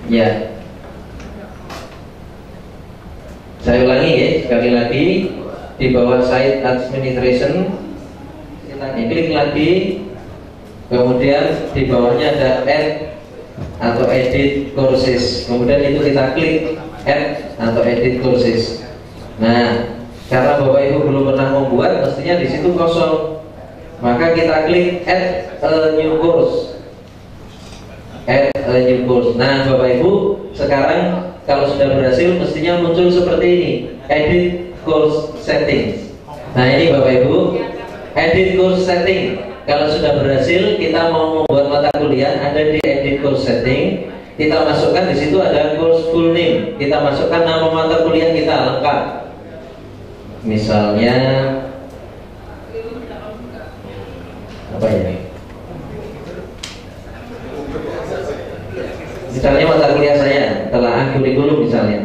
Speaker 1: Ya. Saya ulangi ya, sekali lagi di bawah site administration kita klik lagi, kemudian di bawahnya ada add atau edit courses, kemudian itu kita klik add atau edit courses. Nah, karena Bapak Ibu belum pernah membuat, mestinya di situ kosong, maka kita klik add a new course. Add a new course. Nah, Bapak Ibu sekarang kalau sudah berhasil mestinya muncul seperti ini, edit course settings. Nah, ini Bapak Ibu, edit course setting. Kalau sudah berhasil, kita mau membuat mata kuliah, ada di edit course setting. Kita masukkan di situ ada course full name. Kita masukkan nama mata kuliah kita lengkap. Misalnya apa ya? Misalnya mata kuliah saya telah kurikulum misalnya.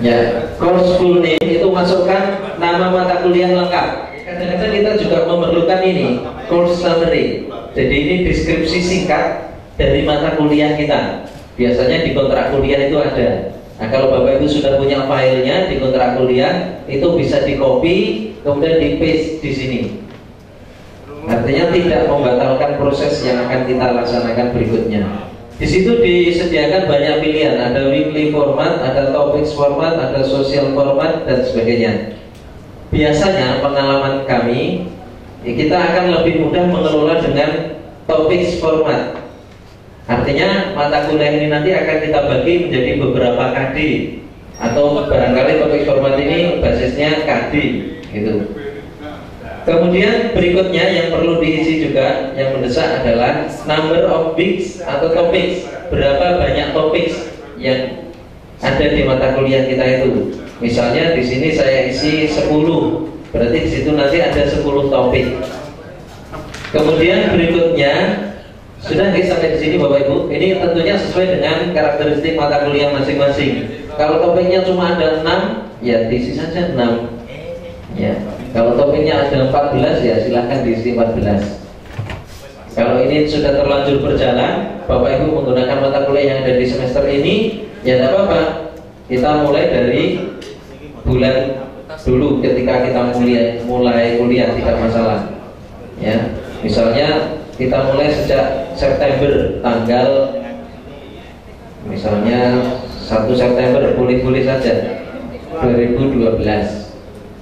Speaker 1: Ya, course full name itu masukkan nama mata kuliah lengkap. Kadang-kadang kita juga memerlukan ini course summary. Jadi ini deskripsi singkat dari mata kuliah kita. Biasanya di kontrak kuliah itu ada. Nah, kalau Bapak Ibu sudah punya filenya di kontrak kuliah, itu bisa di copy kemudian di paste di sini. Artinya tidak membatalkan proses yang akan kita laksanakan berikutnya. Di situ disediakan banyak pilihan, ada weekly format, ada topics format, ada social format dan sebagainya. Biasanya pengalaman kami, kita akan lebih mudah mengelola dengan topics format. Artinya mata kuliah ini nanti akan kita bagi menjadi beberapa KD, atau barangkali topics format ini basisnya KD, gitu. Kemudian berikutnya yang perlu diisi juga, yang mendesak adalah number of weeks atau topics. Berapa banyak topics yang ada di mata kuliah kita itu. Misalnya di sini saya isi 10, berarti di situ nanti ada 10 topik. Kemudian berikutnya sudah sampai di sini Bapak Ibu. Ini tentunya sesuai dengan karakteristik mata kuliah masing-masing. Kalau topiknya cuma ada 6, ya diisi saja 6. Ya. Kalau topiknya ada 14, ya silahkan diisi 14. Kalau ini sudah terlanjur berjalan, Bapak Ibu menggunakan mata kuliah yang ada di semester ini, ya tidak apa-apa. Kita mulai dari bulan dulu ketika kita mulai kuliah, tidak masalah. Ya, misalnya kita mulai sejak September tanggal misalnya 1 September boleh-boleh saja 2012.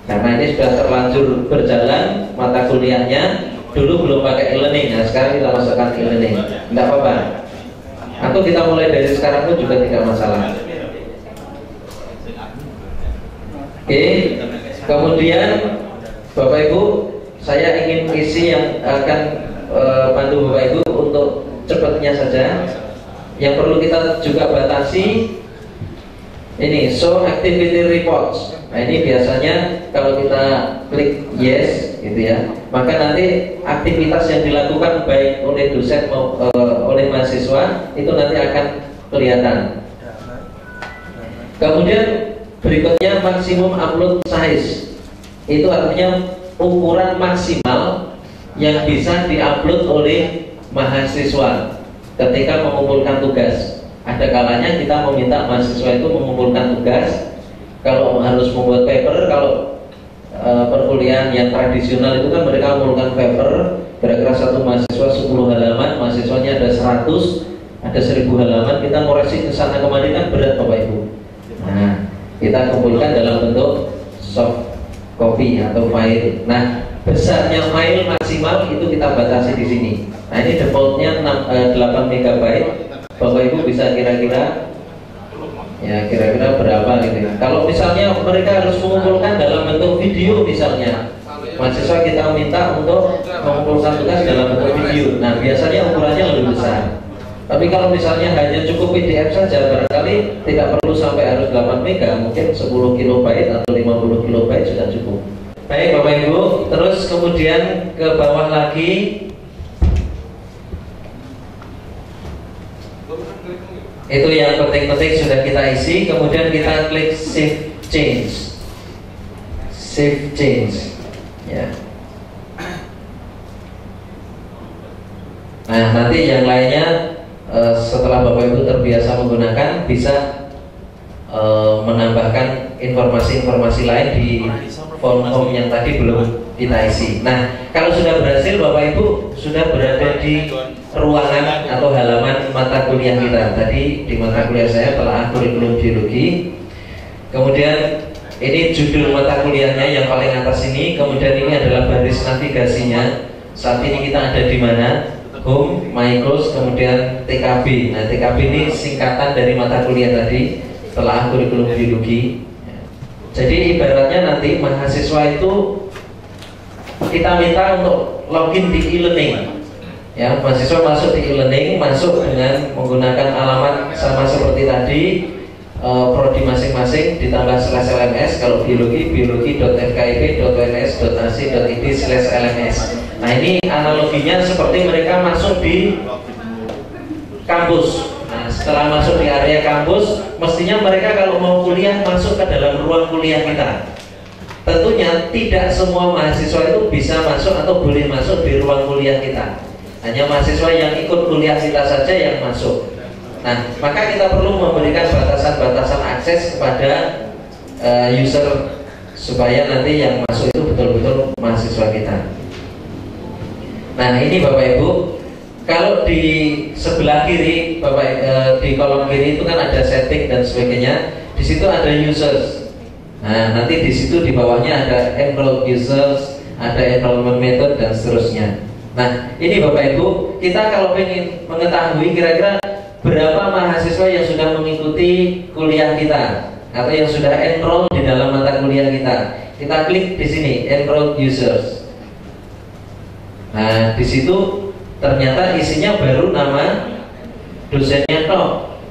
Speaker 1: Karena ini sudah terlanjur berjalan mata kuliahnya. Dulu belum pakai e-learning, nah sekarang kita masukkan e-learning, tidak apa-apa. Atau kita mulai dari sekarang pun juga tidak masalah. Oke, kemudian Bapak Ibu, saya ingin isi yang akan bantu Bapak Ibu untuk cepatnya saja. Yang perlu kita juga batasi ini show activity reports. Nah ini biasanya kalau kita klik yes gitu ya, maka nanti aktivitas yang dilakukan baik oleh dosen oleh mahasiswa itu nanti akan kelihatan. Kemudian berikutnya maksimum upload size. Itu artinya ukuran maksimal yang bisa diupload oleh mahasiswa ketika mengumpulkan tugas. Ada kalanya kita meminta mahasiswa itu mengumpulkan tugas. Kalau harus membuat paper, kalau perkuliahan yang tradisional itu kan mereka mengumpulkan paper kira-kira satu mahasiswa 10 halaman, mahasiswanya ada 100, ada 1000 halaman, kita koreksi ke sana kemari kan berat Bapak Ibu. Nah, kita kumpulkan dalam bentuk soft copy atau file. Nah, besarnya file maksimal itu kita batasi di sini. Nah, ini defaultnya 8 MB. Bapak Ibu bisa kira-kira berapa gitu ya. Kalau misalnya mereka harus mengumpulkan dalam bentuk video misalnya, mahasiswa kita minta untuk mengumpulkan tugas dalam bentuk video. Nah, biasanya ukurannya lebih besar. Tapi kalau misalnya hanya cukup PDF saja, barangkali tidak perlu sampai harus 8 MB, mungkin 10 KB atau 50 KB sudah cukup. Baik Bapak Ibu, terus kemudian ke bawah lagi. Itu yang penting-penting sudah kita isi. Kemudian kita klik save change. Save change ya. Nah nanti yang lainnya setelah Bapak Ibu terbiasa menggunakan, bisa menambahkan informasi-informasi lain di form-form yang tadi belum kita isi. Nah kalau sudah berhasil, Bapak Ibu sudah berada di ruangan atau halaman mata kuliah kita. Tadi di mata kuliah saya telah kurikulum biologi. Kemudian ini judul mata kuliahnya yang paling atas ini. Kemudian ini adalah baris navigasinya. Saat ini kita ada di mana? Home, My Course, kemudian TKB. Nah TKB ini singkatan dari mata kuliah tadi, telah kurikulum biologi. Jadi ibaratnya nanti mahasiswa itu kita minta untuk login di e-learning. Ya, mahasiswa masuk di e-learning, masuk dengan menggunakan alamat sama seperti tadi, prodi masing-masing ditambah /LMS. Kalau biologi, biologi.fkip.uns.ac.id/LMS. Nah ini analoginya seperti mereka masuk di kampus. Nah setelah masuk di area kampus, mestinya mereka kalau mau kuliah masuk ke dalam ruang kuliah kita. Tentunya tidak semua mahasiswa itu bisa masuk atau boleh masuk di ruang kuliah kita. Hanya mahasiswa yang ikut kuliah kita saja yang masuk. Nah, maka kita perlu memberikan batasan-batasan akses kepada user supaya nanti yang masuk itu betul-betul mahasiswa kita. Nah, ini Bapak Ibu, kalau di sebelah kiri, di kolom kiri itu kan ada setting dan sebagainya. Di situ ada users. Nah, nanti di situ di bawahnya ada enrolled users, ada enrollment method dan seterusnya. Nah, ini Bapak Ibu, kita kalau ingin mengetahui kira-kira berapa mahasiswa yang sudah mengikuti kuliah kita atau yang sudah enroll di dalam mata kuliah kita klik di sini enrolled users. Nah, di situ ternyata isinya baru nama dosennya toh.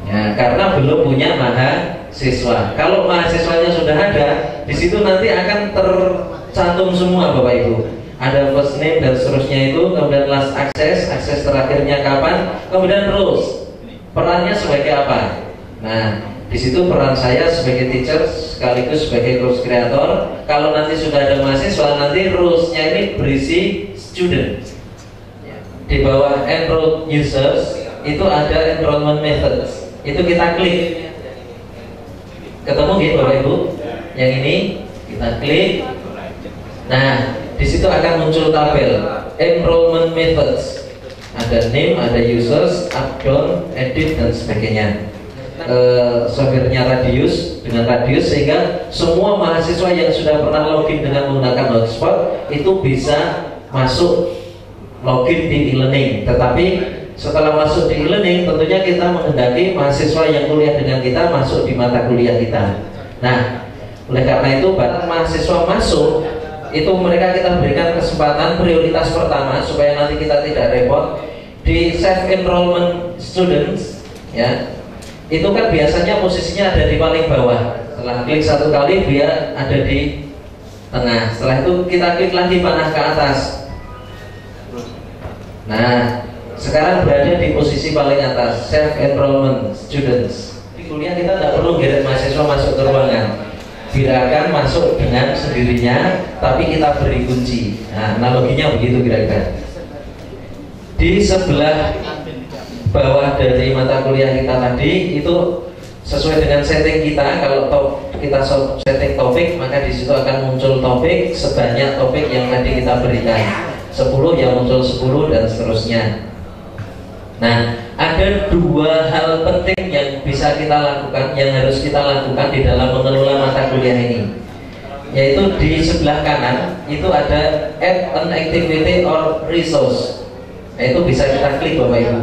Speaker 1: Ya, karena belum punya mahasiswa. Kalau mahasiswanya sudah ada, di situ nanti akan tercantum semua Bapak Ibu. ada first name dan seterusnya itu, kemudian last access, akses terakhirnya kapan, kemudian rules, perannya sebagai apa. Nah, di situ peran saya sebagai teacher sekaligus sebagai course creator. Kalau nanti sudah ada mahasiswa, nanti rulesnya ini berisi student. Di bawah enrolled users itu ada enrollment methods. Itu kita klik. Ketemu gitu Bapak Ibu? Yang ini kita klik. Nah, di situ akan muncul tabel enrollment methods. Ada name, ada users, up, down, edit dan sebagainya. Softwarenya Radius dengan Radius sehingga semua mahasiswa yang sudah pernah login dengan menggunakan hotspot itu bisa masuk login di e-learning. Tetapi setelah masuk di e-learning tentunya kita menghendaki mahasiswa yang kuliah dengan kita masuk di mata kuliah kita. Nah, oleh karena itu bahkan mahasiswa masuk itu mereka kita berikan kesempatan prioritas pertama supaya nanti kita tidak repot di self enrollment students ya. Itu kan biasanya posisinya ada di paling bawah. Setelah klik satu kali dia ada di tengah. Setelah itu kita klik lagi panah ke atas. Nah, sekarang berada di posisi paling atas, self enrollment students. Di kuliah kita tidak perlu geret mahasiswa masuk ke ruangan. Biarkan masuk dengan sendirinya, tapi kita beri kunci. Nah, analoginya begitu kira-kira. Di sebelah bawah dari mata kuliah kita tadi itu sesuai dengan setting kita. Kalau kita setting topik, maka di situ akan muncul topik sebanyak topik yang tadi kita berikan. 10 yang muncul 10 dan seterusnya. Nah, ada dua hal penting yang bisa kita lakukan, yang harus kita lakukan di dalam mengelola mata kuliah ini. Yaitu di sebelah kanan itu ada add an activity or resource. Nah, itu bisa kita klik Bapak Ibu.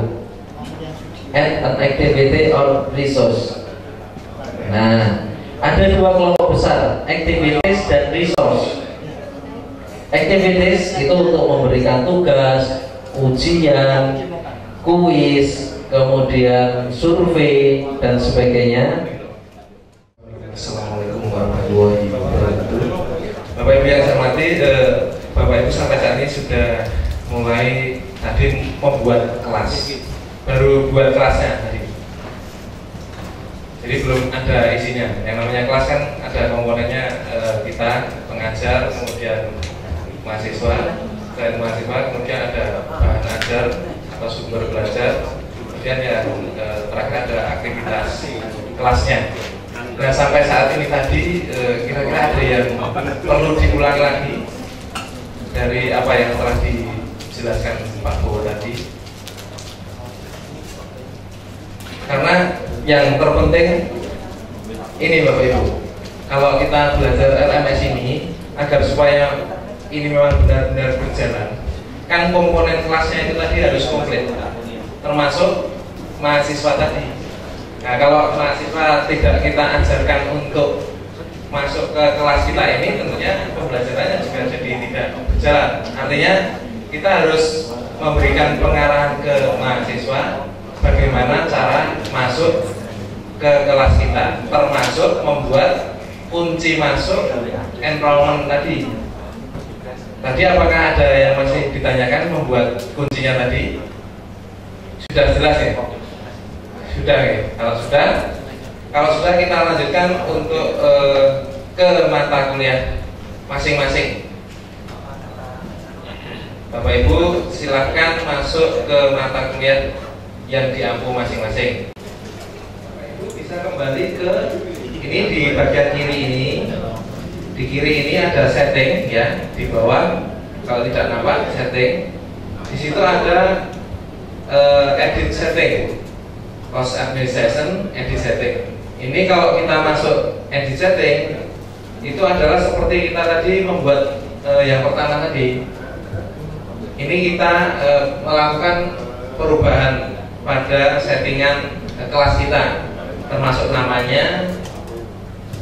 Speaker 1: Add an activity or resource. Nah, ada dua kelompok besar, activities dan resource. Activities itu untuk memberikan tugas, ujian, kuis, kemudian survei dan sebagainya.
Speaker 4: Assalamualaikum warahmatullahi wabarakatuh. Bapak Ibu yang saya hormati, Bapak Ibu sampai saat ini sudah mulai tadi membuat kelas. Baru buat kelasnya tadi. Jadi belum ada isinya. Yang namanya kelas kan ada komponennya, kita pengajar, kemudian mahasiswa, dan mahasiswa kemudian ada bahan ajar atau sumber belajar, kemudian yang terakhir ada aktivitas kelasnya. Nah, sampai saat ini tadi kira-kira ada yang perlu diulang lagi dari apa yang telah dijelaskan Pak Bowo tadi. Karena yang terpenting ini Bapak Ibu, kalau kita belajar LMS ini agar supaya ini memang benar-benar berjalan, kan komponen kelasnya itu tadi harus komplit, termasuk mahasiswa tadi. Nah, kalau mahasiswa tidak kita ajarkan untuk masuk ke kelas kita ini, tentunya pembelajarannya juga jadi tidak berjalan. Artinya kita harus memberikan pengarahan ke mahasiswa bagaimana cara masuk ke kelas kita, termasuk membuat kunci masuk enrollment tadi. Tadi apakah ada yang masih ditanyakan membuat kuncinya tadi? Sudah jelas ya? Sudah ya? Kalau sudah kita lanjutkan untuk ke mata kuliah masing-masing. Bapak Ibu silahkan masuk ke mata kuliah yang diampu masing-masing. Bapak Ibu bisa kembali ke ini di bagian kiri ini. Di kiri ini ada setting ya, di bawah kalau tidak nampak setting. Di situ ada edit setting, course administration, edit setting. Ini kalau kita masuk edit setting itu adalah seperti kita tadi membuat yang pertama tadi. Ini kita melakukan perubahan pada settingan kelas kita, termasuk namanya,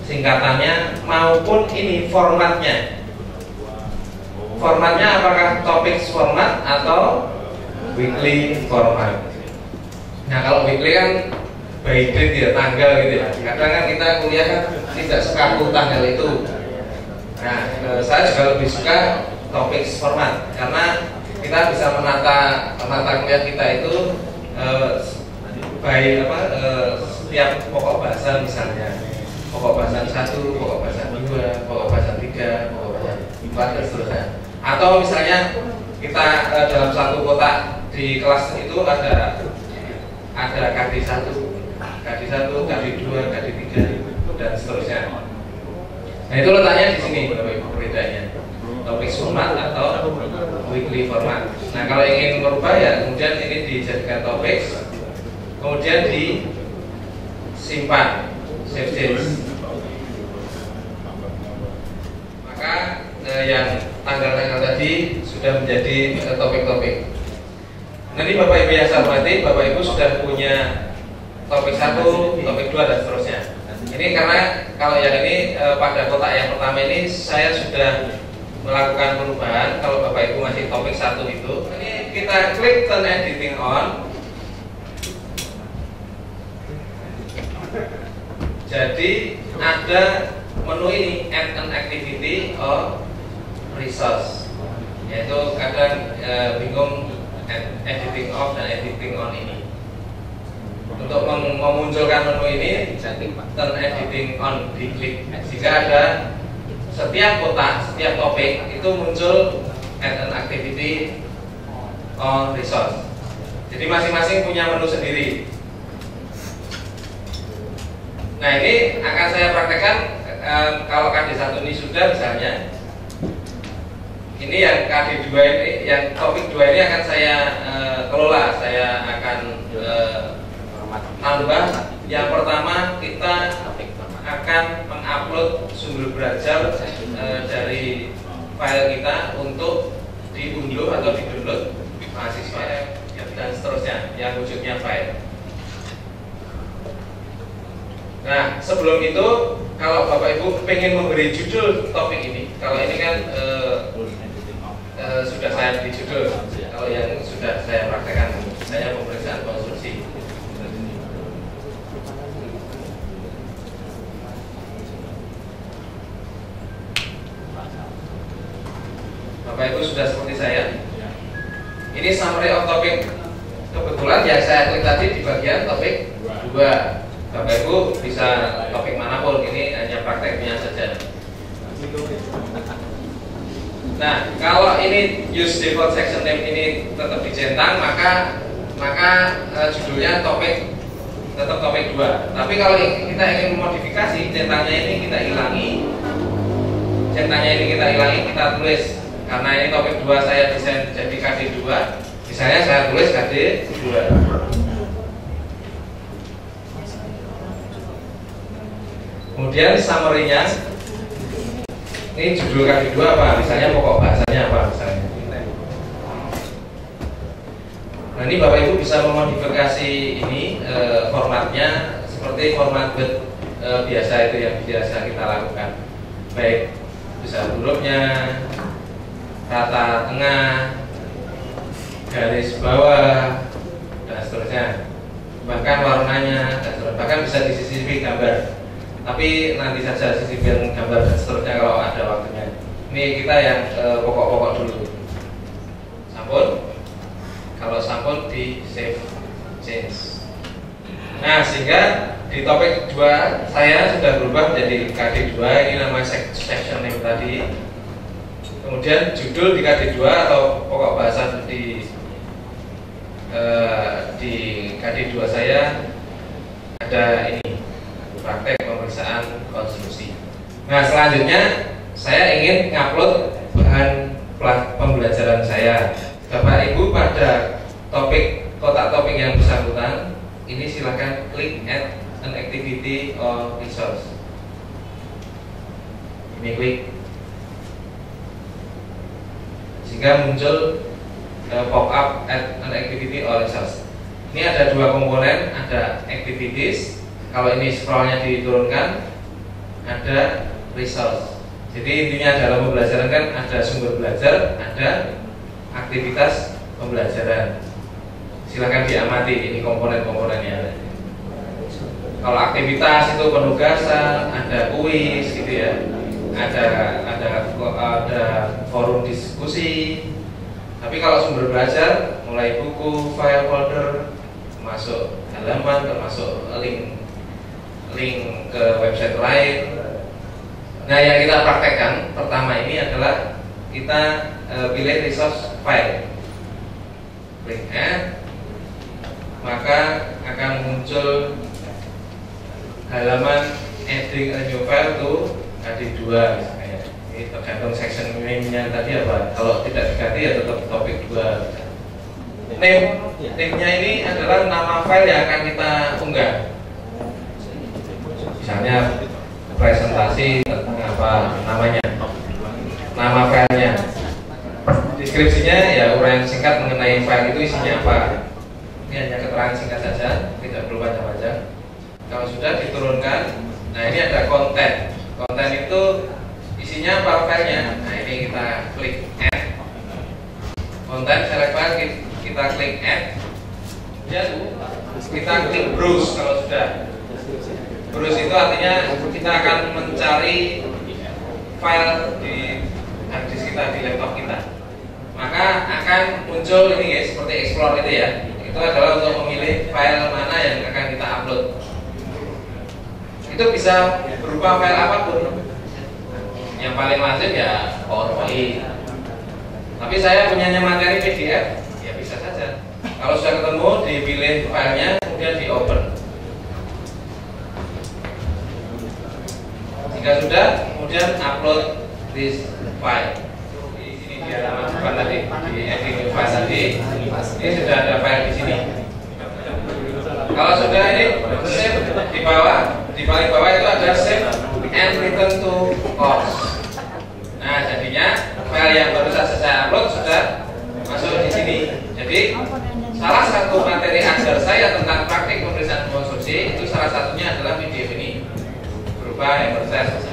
Speaker 4: singkatannya, maupun ini formatnya. Formatnya apakah topics format atau weekly format. Nah, kalau weekly kan by date ya, tanggal gitu ya. Kadang kan kita kuliah kan tidak sekaku tanggal itu. Nah, saya juga lebih suka topik format, karena kita bisa menata kuliah kita itu setiap pokok bahasan, misalnya pokok bahasan 1, pokok bahasan 2, pokok bahasan 3, pokok bahasan 4 dan seterusnya. Atau misalnya kita dalam satu kotak di kelas itu ada KD1, KD2, KD3 dan seterusnya. Nah, itu letaknya di sini Bapak Ibu perbedaannya. Topik format atau weekly format. Nah, kalau ingin merubah ya kemudian ini dijadikan topik, kemudian disimpan, save change. Maka yang tanggal-tanggal tadi sudah menjadi topik-topik. Nanti Bapak Ibu yang saya hormati, Bapak Ibu sudah punya topik 1, topik 2 dan seterusnya. Ini karena kalau yang ini pada kotak yang pertama ini saya sudah melakukan perubahan. Kalau Bapak Ibu masih topik 1 itu, ini kita klik turn editing on. Jadi ada menu ini, add an activity or resource. Yaitu kadang bingung editing off dan editing on ini. Untuk memunculkan menu ini, turn editing on diklik. Jika ada setiap kotak, setiap topik itu muncul add an activity or resource. Jadi masing-masing punya menu sendiri. Nah, ini akan saya praktekkan kalau KD1 ini sudah misalnya. Ini yang KD2 ini, yang topik 2 ini akan saya kelola. Saya akan tambah. Yang pertama kita akan mengupload sumber belajar dari file kita untuk diunduh atau di-download mahasiswa dan seterusnya yang wujudnya file. Nah, sebelum itu kalau Bapak Ibu pengen memberi judul topik ini, kalau ini kan sudah saya beri judul, kalau yang sudah saya praktekkan saya pemeriksaan konstruksi. Bapak Ibu sudah seperti saya. Ini summary of topic. Kebetulan yang saya klik tadi di bagian topik 2. Bapak Ibu bisa topik manapun, ini hanya prakteknya saja. Nah, kalau ini use default section name ini tetap dicentang, maka judulnya topik tetap topik 2. Tapi kalau kita ingin memodifikasi centangnya ini kita hilangi. Centangnya ini kita hilangi, kita tulis. Karena ini topik 2 saya desain jadi KD2. Misalnya saya tulis KD2. Kemudian summary-nya, ini judul KD2 apa? Misalnya pokok bahasanya apa misalnya. Nah, ini Bapak Ibu bisa memodifikasi ini formatnya seperti format Word biasa itu yang biasa kita lakukan. Baik bisa hurufnya, rata tengah, garis bawah, dan seterusnya. Bahkan warnanya, dan seterusnya. Bahkan bisa disisipi gambar. Tapi nanti saja sisipin gambar dan seterusnya kalau ada waktunya. Ini kita yang pokok-pokok dulu. Sampun. Kalau sampun di save change. Nah, sehingga di topik 2 saya sudah berubah menjadi KD2. Ini nama section name tadi. Kemudian judul di KD2 atau pokok bahasan di KD2 saya ada ini, praktek pemeriksaan konstruksi. Nah, selanjutnya saya ingin ngupload bahan pembelajaran saya. Bapak Ibu pada topik kotak topik yang bersangkutan ini silakan klik add an activity or resource. Ini klik, sehingga muncul pop up add an activity or resource. Ini ada 2 komponen, ada activities. Kalau ini scrollnya diturunkan, ada resource. Jadi intinya dalam pembelajaran kan ada sumber belajar, ada aktivitas pembelajaran. Silakan diamati ini komponen-komponennya. Kalau aktivitas itu penugasan, ada kuis gitu ya. ada forum diskusi. Tapi kalau sumber belajar mulai buku, file folder, masuk halaman, termasuk link ke website lain. Nah, yang kita praktekkan pertama ini adalah kita pilih resource file, klik add, maka akan muncul halaman adding a new file to add2 misalnya. Ini tergantung section name-nya tadi apa. Kalau tidak diganti ya tetap topik 2. Name-nya ini adalah nama file yang akan kita unggah. Misalnya presentasi tentang apa namanya, nama filenya. Deskripsinya ya uraian singkat mengenai file itu isinya apa. Ini hanya keterangan singkat saja, tidak perlu panjang-panjang. Kalau sudah diturunkan, nah ini ada konten. Konten itu isinya apa filenya. Nah ini kita klik add. Konten select file, kita klik add. Kemudian kita klik browse kalau sudah. Browse itu artinya kita akan mencari file di hard disk kita, di laptop kita. Maka akan muncul ini guys, seperti explore itu ya. Itu adalah untuk memilih file mana yang akan kita upload. Itu bisa berupa file apapun. Yang paling lazim ya PowerPoint. Tapi saya punyanya materi PDF, ya bisa saja. Kalau sudah ketemu, dipilih filenya, kemudian di open. Jika sudah, kemudian upload this file. Ini di halaman depan tadi, di adding new file tadi. Ini sudah ada file di sini. Kalau sudah ini save di bawah, di paling bawah itu ada save and return to course. Nah, jadinya file yang baru saja saya upload sudah masuk di sini. Jadi salah satu materi ajar saya tentang praktik pemeriksaan konstruksi itu salah satunya adalah PDF ini berupa exercise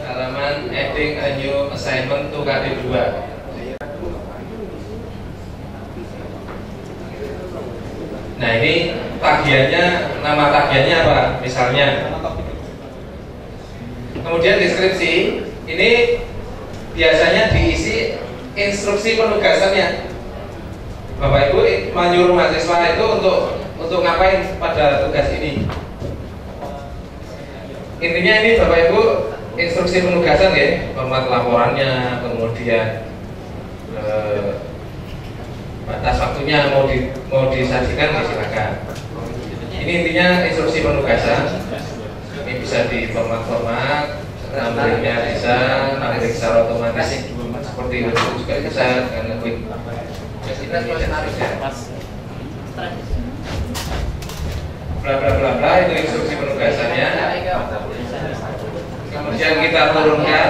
Speaker 4: halaman adding a new assignment to KD2. Nah ini tagihannya, nama tagihannya apa? Misalnya. Kemudian deskripsi ini biasanya diisi instruksi penugasannya. Bapak Ibu menyuruh mahasiswa itu untuk ngapain pada tugas ini. Intinya ini Bapak Ibu instruksi penugasan ya, format laporannya, kemudian batas waktunya mau disajikan ya silakan. Ini intinya instruksi penugasan. Ini bisa di format-format, numbering-nya bisa, numbering secara otomatis seperti itu juga bisa dengan ngeklik. Bla bla bla bla itu instruksi penugasannya. Kemudian kita turunkan.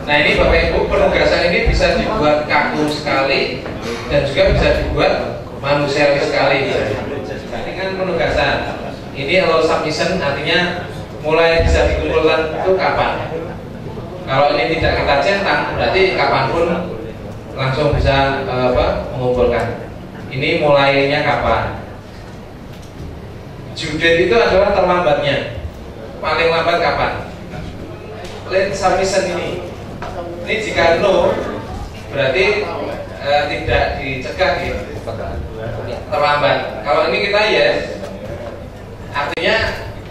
Speaker 4: Nah ini Bapak Ibu, penugasan ini bisa dibuat kaku sekali dan juga bisa dibuat manusiawi sekali. Ini kan penugasan. Ini kalau submission artinya mulai bisa dikumpulkan itu kapan? Kalau ini tidak kita centang, berarti kapanpun langsung bisa mengumpulkan. Ini mulainya kapan? Due date itu adalah terlambatnya. Paling lambat kapan? Late submission ini. Ini jika no, berarti tidak dicegah gitu. Terlambat. Kalau ini kita yes, artinya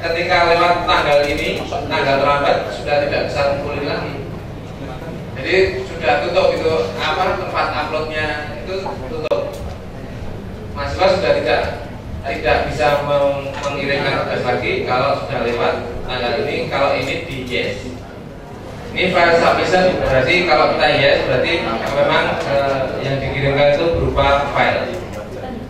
Speaker 4: ketika lewat tanggal ini, tanggal terlambat sudah tidak bisa kumpulin lagi. Jadi sudah tutup itu tempat uploadnya itu tutup. Mahasiswa sudah tidak bisa mengirimkan tugas lagi kalau sudah lewat tanggal ini. Kalau ini di yes, ini file submission berarti kalau kita yes berarti memang yang dikirimkan itu berupa file.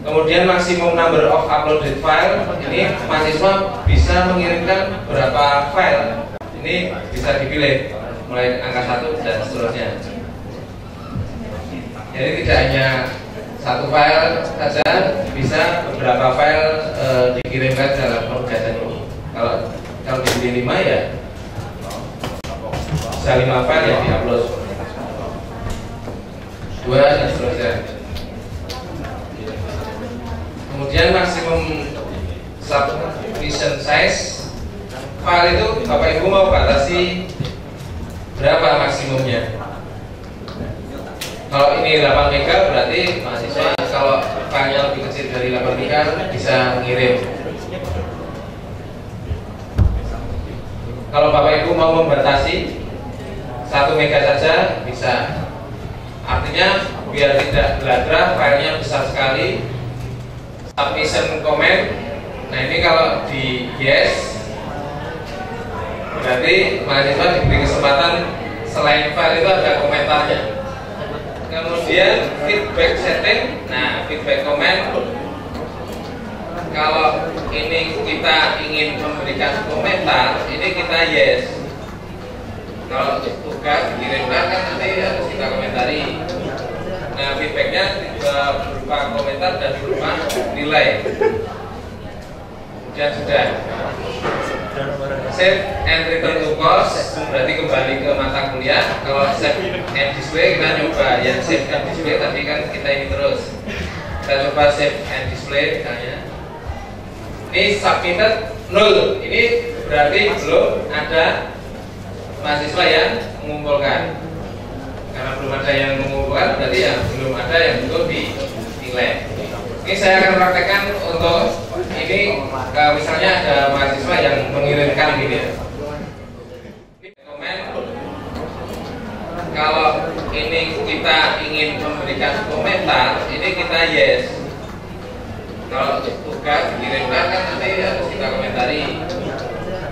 Speaker 4: Kemudian maksimum number of uploaded file, ini mahasiswa bisa mengirimkan berapa file. Ini bisa dipilih mulai angka 1 dan seterusnya. Jadi tidak hanya satu file saja, bisa beberapa file dikirimkan dalam penugasan ini. Kalau dipilih 5 ya bisa 5 file yang diupload, 2 dan seterusnya. Kemudian maksimum submission size file itu Bapak Ibu mau batasi berapa maksimumnya? Kalau ini 8 MB berarti mahasiswa kalau filenya lebih kecil dari 8 MB bisa ngirim. Kalau Bapak Ibu mau membatasi 1 MB saja bisa. Artinya biar tidak beladrah, filenya besar sekali. Submission comment. Nah ini kalau di yes, berarti mahasiswa diberi kesempatan selain file itu ada komentarnya. Kemudian feedback setting. Nah feedback comment, kalau ini kita ingin memberikan komentar, ini kita yes. Kalau tugas dikirimkan kan nanti harus kita komentari. Nah feedbacknya berupa komentar dan berupa nilai. Kemudian sudah save and return to course, berarti kembali ke mata kuliah. Kalau save and display kita nyoba yang save and display tadi kan kita ini terus. Kita coba save and display misalnya. Ini submitted 0. Ini berarti belum ada mahasiswa yang mengumpulkan. Karena belum ada yang mengumpulkan, berarti ya belum ada yang betul dinilai. Ini saya akan praktekkan untuk ini, misalnya ada mahasiswa yang mengirimkan gini ya. Komen, kalau ini kita ingin memberikan komentar, ini kita yes. Kalau tugas dikirimkan kan nanti harus kita komentari.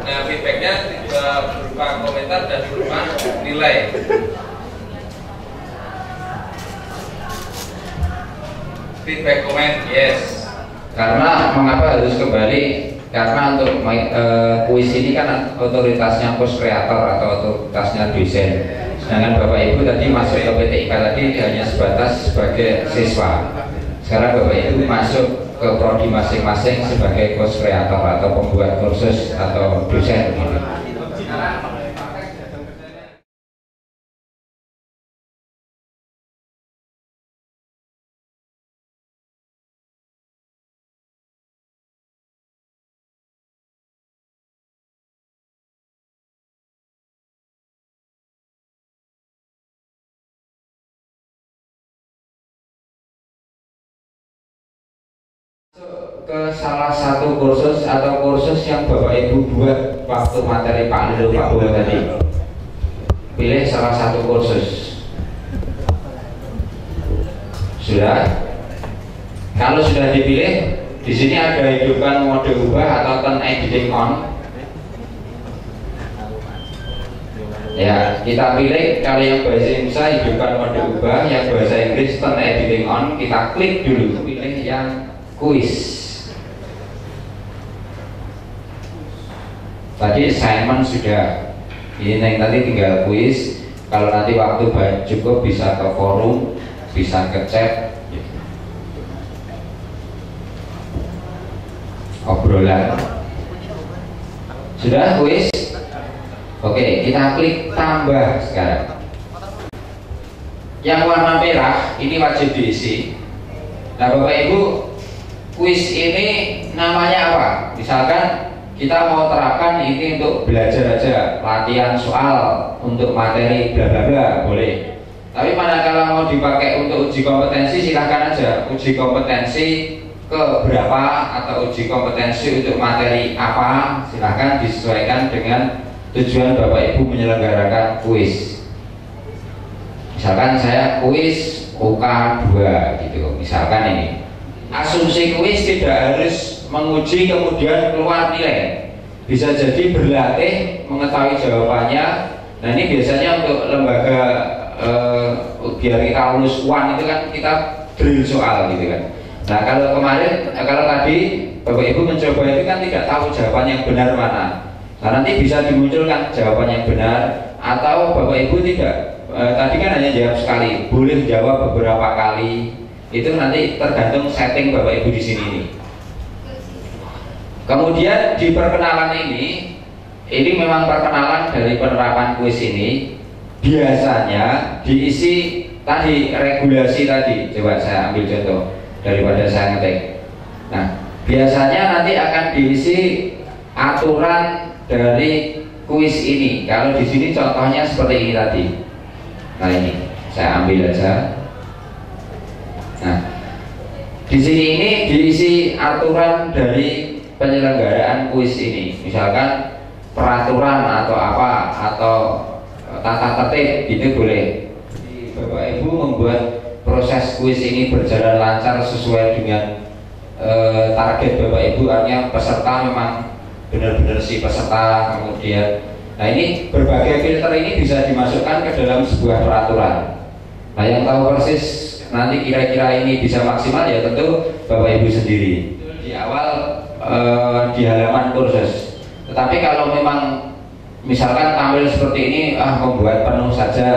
Speaker 4: Nah feedbacknya berupa komentar dan berupa nilai. Feedback comment yes.
Speaker 2: Karena mengapa harus kembali? Karena untuk kuis ini kan otoritasnya course creator atau otoritasnya dosen. Sedangkan Bapak Ibu tadi masuk ke PTIK tadi hanya sebatas sebagai siswa. Sekarang Bapak Ibu masuk ke prodi masing-masing sebagai course creator atau pembuat kursus atau dosen. Ke salah satu kursus atau kursus yang Bapak Ibu buat waktu materi Pak Lilo Pak Bowo tadi. Pilih salah satu kursus. Sudah? Kalau sudah dipilih, di sini ada hidupkan mode ubah atau turn editing on. Ya, kita pilih kalau yang bahasa Indonesia hidupkan mode ubah, yang bahasa Inggris turn editing on. Kita klik dulu, pilih yang kuis. Tadi assignment sudah, ini yang tadi tinggal kuis. Kalau nanti waktu cukup bisa ke forum, bisa ke chat, obrolan. Sudah kuis? Oke, kita klik tambah sekarang. Yang warna merah ini wajib diisi. Nah Bapak Ibu, kuis ini namanya apa? Misalkan kita mau terapkan ini untuk belajar aja, latihan soal untuk materi bla bla bla, boleh. Tapi manakala mau dipakai untuk uji kompetensi, silahkan aja. Uji kompetensi ke berapa atau uji kompetensi untuk materi apa, silahkan disesuaikan dengan tujuan Bapak Ibu menyelenggarakan kuis. Misalkan saya kuis UK 2 gitu, misalkan ini. Asumsi kuis tidak harus menguji kemudian keluar nilai, bisa jadi berlatih mengetahui jawabannya. Nah ini biasanya untuk lembaga biar kita lulus UAN itu kan kita drill soal gitu kan. Nah kalau kemarin, kalau tadi Bapak Ibu mencoba itu kan tidak tahu jawaban yang benar mana. Nah nanti bisa dimunculkan jawaban yang benar, atau Bapak Ibu tidak, tadi kan hanya jawab sekali, boleh jawab beberapa kali. Itu nanti tergantung setting Bapak Ibu di sini nih. Kemudian di perkenalan ini memang perkenalan dari penerapan kuis ini. Biasanya diisi tadi regulasi tadi. Coba saya ambil contoh daripada saya ngetik. Nah, biasanya nanti akan diisi aturan dari kuis ini. Kalau di sini contohnya seperti ini tadi. Nah ini saya ambil aja. Nah di sini ini diisi aturan dari penyelenggaraan kuis ini. Misalkan peraturan atau apa atau tata tertib itu boleh. Bapak Ibu membuat proses kuis ini berjalan lancar sesuai dengan target Bapak Ibu, artinya peserta memang benar-benar si peserta. Kemudian nah ini berbagai filter ini bisa dimasukkan ke dalam sebuah peraturan. Nah yang tahu persis nanti kira-kira ini bisa maksimal ya tentu Bapak Ibu sendiri di awal di halaman kursus. Tetapi kalau memang misalkan tampil seperti ini membuat penuh saja,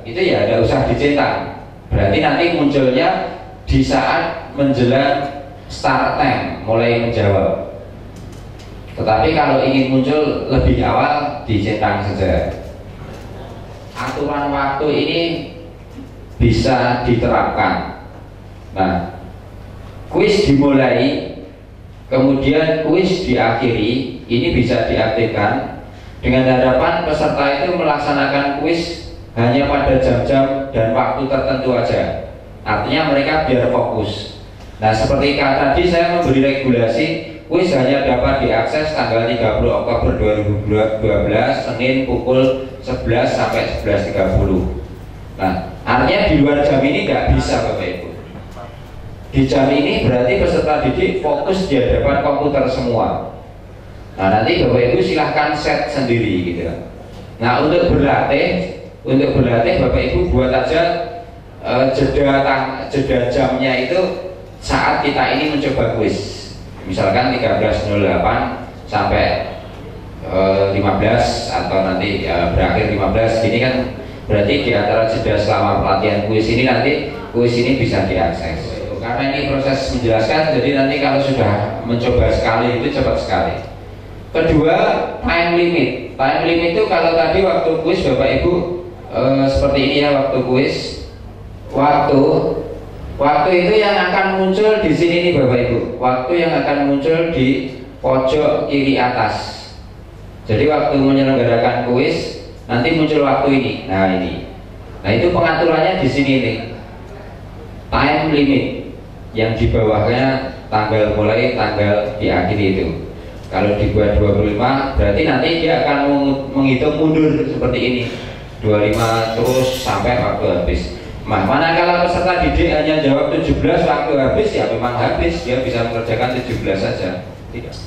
Speaker 2: itu ya tidak usah dicetak. Berarti nanti munculnya di saat menjelang start time mulai menjawab. Tetapi kalau ingin muncul lebih awal dicetak saja. Aturan waktu ini bisa diterapkan. Nah, kuis dimulai, kemudian kuis diakhiri, ini bisa diaktifkan dengan harapan peserta itu melaksanakan kuis hanya pada jam-jam dan waktu tertentu aja. Artinya mereka biar fokus. Nah seperti tadi saya memberi regulasi kuis hanya dapat diakses tanggal 30 Oktober 2012 Senin pukul 11 sampai 11.30. Nah artinya di luar jam ini nggak bisa Bapak Ibu. Di jam ini berarti peserta didik fokus di hadapan komputer semua. Nah nanti Bapak Ibu silahkan set sendiri gitu. Nah untuk berlatih Bapak Ibu buat aja jeda jamnya itu saat kita ini mencoba kuis. Misalkan 13.08 sampai 15 atau nanti berakhir 15, gini kan berarti di antara jeda selama pelatihan kuis ini nanti kuis ini bisa diakses. Karena ini proses menjelaskan, jadi nanti kalau sudah mencoba sekali itu cepat sekali. Kedua, time limit. Time limit itu kalau tadi waktu kuis Bapak Ibu seperti ini ya, waktu kuis, waktu itu yang akan muncul di sini nih Bapak Ibu. Waktu yang akan muncul di pojok kiri atas. Jadi waktu menyelenggarakan kuis nanti muncul waktu ini. Nah ini. Nah itu pengaturannya di sini nih. Time limit. Yang di bawahnya tanggal mulai, tanggal diakhiri itu. Kalau dibuat 25 berarti nanti dia akan menghitung mundur seperti ini. 25 terus sampai waktu habis. Nah, manakala peserta didik hanya jawab 17 waktu habis, ya memang habis, dia bisa mengerjakan 17 saja.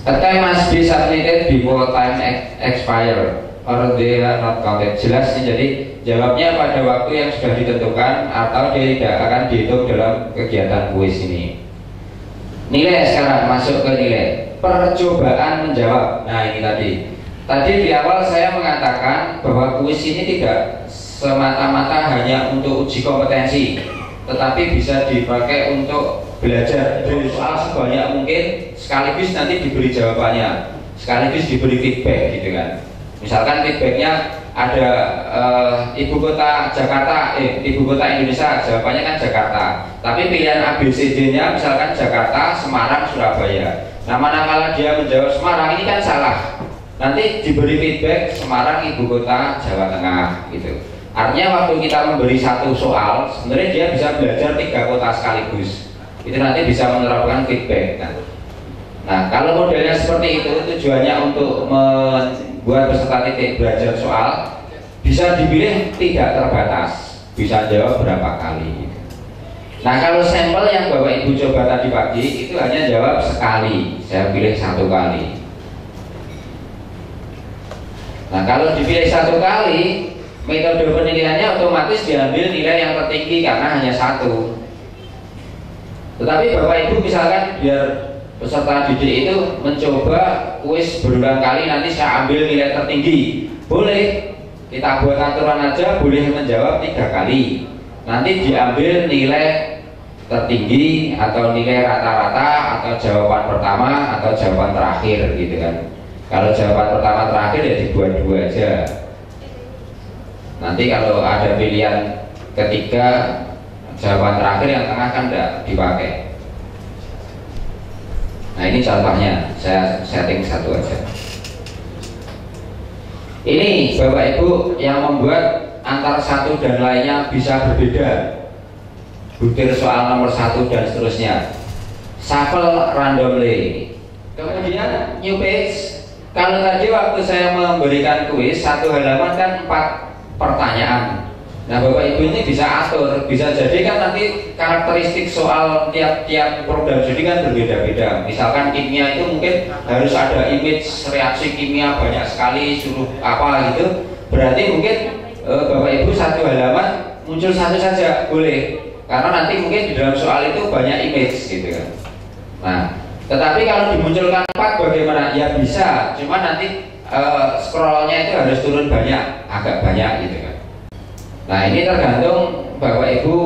Speaker 2: A time must be submitted before time expire or they are not counted. Jelas nih, jadi jawabnya pada waktu yang sudah ditentukan atau dia tidak akan dihitung dalam kegiatan kuis ini. Nilai sekarang masuk ke nilai percobaan menjawab. Nah ini tadi di awal saya mengatakan bahwa kuis ini tidak semata-mata hanya untuk uji kompetensi, tetapi bisa dipakai untuk belajar dari soal sebanyak mungkin, sekaligus nanti diberi jawabannya, sekaligus diberi feedback gitu kan. Misalkan feedbacknya ada ibu kota Jakarta, ibu kota Indonesia, jawabannya kan Jakarta, tapi pilihan ABCD-nya misalkan Jakarta, Semarang, Surabaya. Nah manakala dia menjawab Semarang, ini kan salah, nanti diberi feedback Semarang ibu kota Jawa Tengah gitu. Artinya waktu kita memberi satu soal, sebenarnya dia bisa belajar 3 kota sekaligus. Itu nanti bisa menerapkan feedback. Nah kalau modelnya seperti itu, tujuannya untuk membuat peserta titik belajar soal bisa dipilih tidak terbatas, bisa jawab berapa kali. Nah kalau sampel yang Bapak Ibu coba tadi pagi itu hanya jawab sekali, saya pilih 1 kali. Nah kalau dipilih 1 kali, metode penilaiannya otomatis diambil nilai yang tertinggi karena hanya 1. Tetapi Bapak Ibu misalkan biar peserta didik itu mencoba kuis berulang kali, nanti saya ambil nilai tertinggi, boleh. Kita buat aturan aja, boleh menjawab 3 kali, nanti diambil nilai tertinggi atau nilai rata-rata atau jawaban pertama atau jawaban terakhir gitu kan. Kalau jawaban pertama terakhir ya dibuat 2 aja. Nanti kalau ada pilihan ketiga, jawaban terakhir yang tengah kan tidak dipakai. Nah ini contohnya, saya setting 1 aja. Ini Bapak Ibu yang membuat antara satu dan lainnya bisa berbeda. Butir soal nomor 1 dan seterusnya. Shuffle randomly. Kemudian new page. Kalau tadi waktu saya memberikan kuis satu halaman kan 4 pertanyaan. Nah Bapak Ibu ini bisa atur, bisa jadi kan nanti karakteristik soal tiap-tiap program studi kan berbeda-beda. Misalkan kimia itu mungkin harus ada image reaksi kimia banyak sekali, suruh apa gitu. Berarti mungkin Bapak Ibu satu halaman muncul satu saja boleh. Karena nanti mungkin di dalam soal itu banyak image gitu kan. Nah, tetapi kalau dimunculkan 4 bagaimana? Ya bisa, cuma nanti scrollnya itu harus turun banyak, agak banyak gitu kan. Nah ini tergantung Bapak Ibu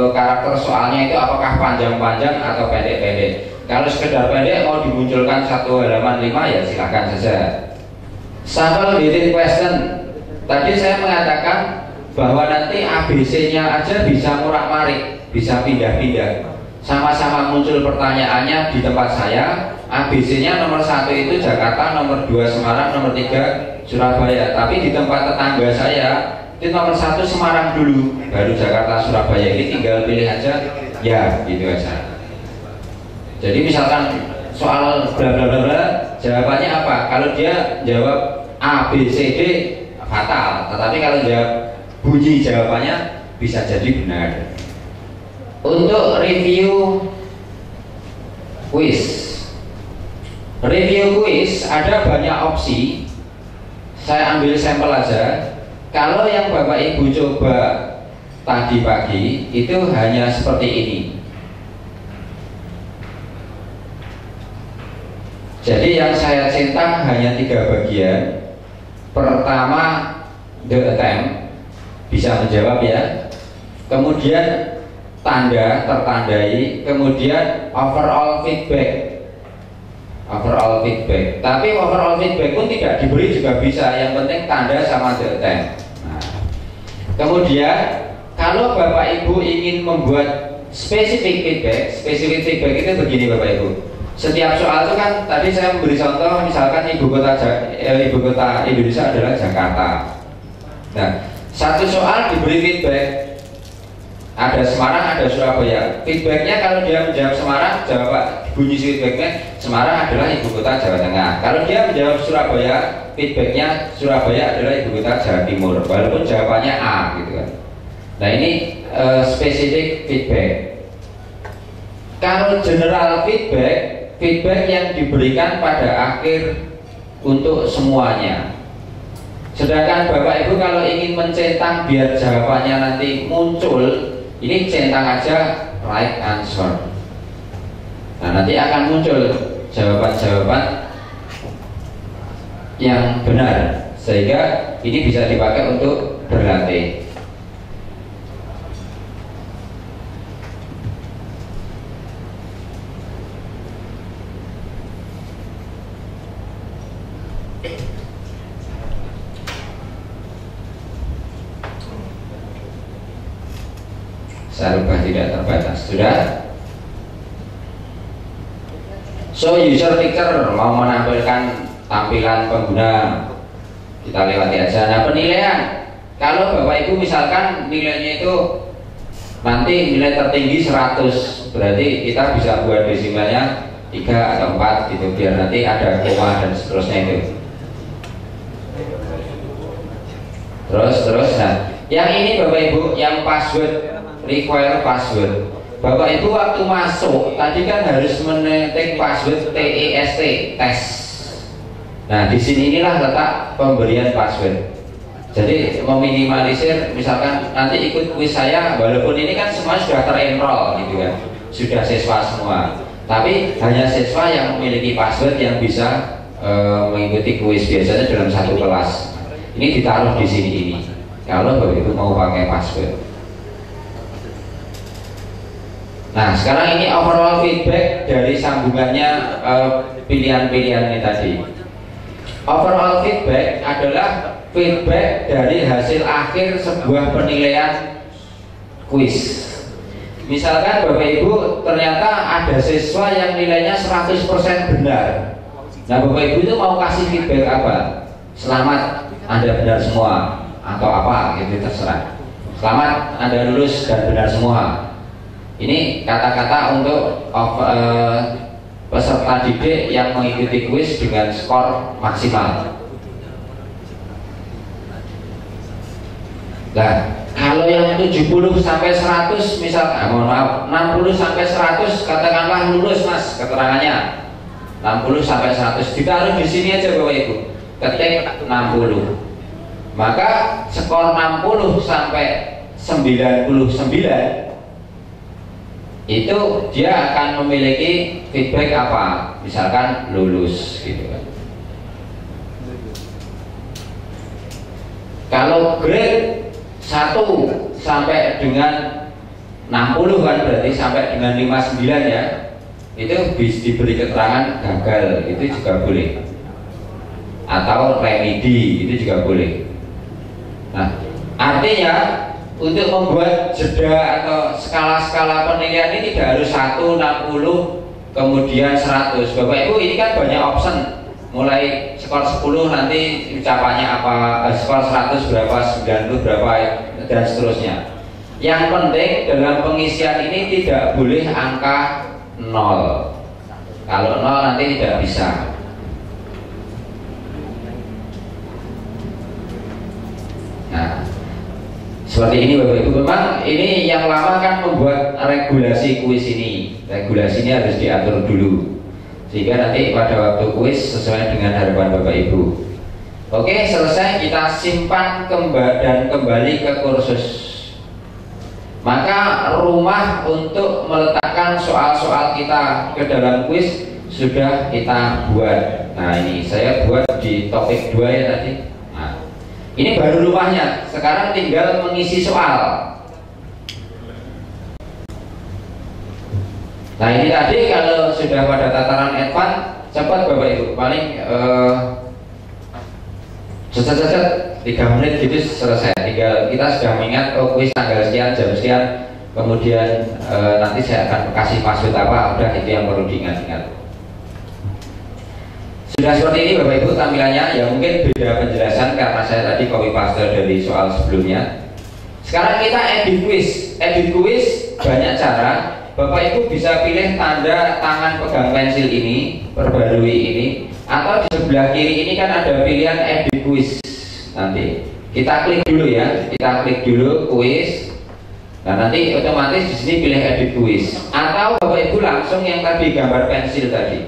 Speaker 2: karakter soalnya itu apakah panjang-panjang atau pendek-pendek. Kalau sekedar pendek mau dimunculkan satu halaman 5 ya silakan saja. Sample within question. Tadi saya mengatakan bahwa nanti ABC-nya aja bisa murak-marik, bisa pindah-pindah. Sama-sama muncul pertanyaannya di tempat saya. ABC-nya nomor 1 itu Jakarta, nomor 2 Semarang, nomor 3 Surabaya. Tapi di tempat tetangga saya itu nomor 1 Semarang dulu, baru Jakarta, Surabaya. Ini tinggal pilih aja, ya gitu aja. Jadi misalkan soal bla bla bla bla, jawabannya apa? Kalau dia jawab A, B, C, D, fatal. Tetapi kalau jawab bunyi jawabannya bisa jadi benar. Untuk review quiz, ada banyak opsi. Saya ambil sampel aja. Kalau yang Bapak Ibu coba tadi pagi itu hanya seperti ini. Jadi yang saya centang hanya 3 bagian. Pertama, the attempt, bisa menjawab ya. Kemudian tanda, tertandai. Kemudian overall feedback. Tapi overall feedback pun tidak diberi juga bisa. Yang penting tanda sama the attempt. Nah, kemudian kalau Bapak Ibu ingin membuat spesifik feedback itu begini Bapak Ibu. Setiap soal itu kan tadi saya memberi contoh, misalkan ibu kota Indonesia adalah Jakarta. Nah, satu soal diberi feedback, ada Semarang, ada Surabaya. Feedbacknya kalau dia menjawab Semarang, bunyi feedbacknya Semarang adalah ibu kota Jawa Tengah. Kalau dia menjawab Surabaya, feedbacknya Surabaya adalah ibu kota Jawa Timur. Walaupun jawabannya A gitu kan. Nah ini spesifik feedback. Kalau general feedback yang diberikan pada akhir untuk semuanya. Sedangkan Bapak Ibu kalau ingin mencentang biar jawabannya nanti muncul, ini centang aja right answer. Nah nanti akan muncul jawaban-jawaban yang benar, sehingga ini bisa dipakai untuk berlatih. Saya rubah tidak terbatas. Sudah? So user picture mau menampilkan tampilan pengguna, kita lewati aja. Nah penilaian, kalau Bapak Ibu misalkan nilainya itu nanti nilai tertinggi 100, berarti kita bisa buat desimalnya 3 atau 4 gitu, biar nanti ada koma dan seterusnya itu. Terus nah yang ini Bapak Ibu, yang password, require password. Bapak Ibu waktu masuk tadi kan harus mengetik password TEST, tes. Nah di sini inilah letak pemberian password. Jadi meminimalisir, misalkan nanti ikut kuis saya, walaupun ini kan semua sudah terenroll gitu kan, sudah siswa semua. Tapi hanya siswa yang memiliki password yang bisa mengikuti kuis, biasanya dalam satu kelas. Ini ditaruh di sini ini. Kalau Bapak Ibu mau pakai password. Nah sekarang ini overall feedback dari sambungannya pilihan-pilihan ini tadi. Overall feedback adalah feedback dari hasil akhir sebuah penilaian kuis. Misalkan Bapak Ibu ternyata ada siswa yang nilainya 100% benar. Nah Bapak Ibu itu mau kasih feedback apa? Selamat Anda benar semua atau apa gitu terserah. Selamat Anda lulus dan benar semua. Ini kata-kata untuk peserta didik yang mengikuti kuis dengan skor maksimal. Nah, kalau yang 70 sampai 100 misalkan, mohon maaf, 60 sampai 100 katakanlah lulus Mas keterangannya. 60 sampai 100 ditaruh di sini aja Bapak Ibu. Ketik 60. Maka skor 60 sampai 99 itu dia akan memiliki feedback apa? Misalkan lulus gitu kan. Kalau grade 1 sampai dengan 60 kan berarti sampai dengan 59 ya. Itu bisa diberi keterangan gagal, itu juga boleh. Atau remedi, itu juga boleh. Nah, artinya untuk membuat jeda atau skala-skala penilaian ini tidak harus 1, 60, kemudian 100. Bapak Ibu, ini kan banyak option. Mulai skor 10 nanti ucapannya apa, skor 100 berapa, 90 berapa, dan seterusnya. Yang penting dalam pengisian ini tidak boleh angka 0. Kalau 0 nanti tidak bisa. Nah, seperti ini Bapak Ibu. Memang ini yang lama kan membuat regulasi kuis ini. Regulasi ini harus diatur dulu, sehingga nanti pada waktu kuis sesuai dengan harapan Bapak Ibu. Oke, selesai, kita simpan dan kembali ke kursus. Maka rumah untuk meletakkan soal-soal kita ke dalam kuis sudah kita buat. Nah, ini saya buat di topik 2 ya tadi. Nah, ini baru rumahnya. Sekarang tinggal mengisi soal. Nah, ini tadi kalau sudah pada tataran advance, cepat Bapak Ibu, paling set 3 menit gitu selesai. Tinggal kita sudah mengingat, oh kuis tanggal sekian, jam sekian, kemudian nanti saya akan kasih password apa, udah itu yang perlu diingat-ingat. Sudah seperti ini Bapak Ibu tampilannya. Ya mungkin beda penjelasan karena saya tadi copy paste dari soal sebelumnya. Sekarang kita edit quiz. Edit quiz banyak cara. Bapak Ibu bisa pilih tanda tangan pegang pensil ini, perbarui ini, atau di sebelah kiri ini kan ada pilihan edit quiz. Nanti kita klik dulu ya, kita klik dulu quiz. Nah, nanti otomatis di sini pilih edit quiz. Atau Bapak Ibu langsung yang tadi gambar pensil tadi.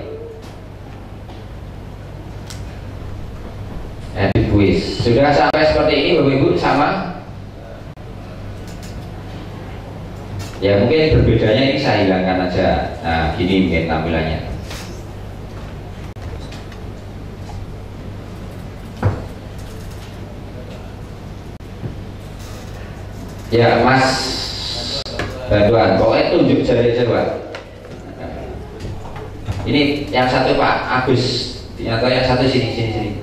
Speaker 2: Edit quiz. Sudah sampai seperti ini Bapak Ibu, sama? Ya mungkin berbedanya ini saya hilangkan aja. Nah, gini mungkin tampilannya. Ya Mas bantuan, pokoknya tunjuk jari aja Pak. Ini yang satu Pak Agus, atau yang satu sini.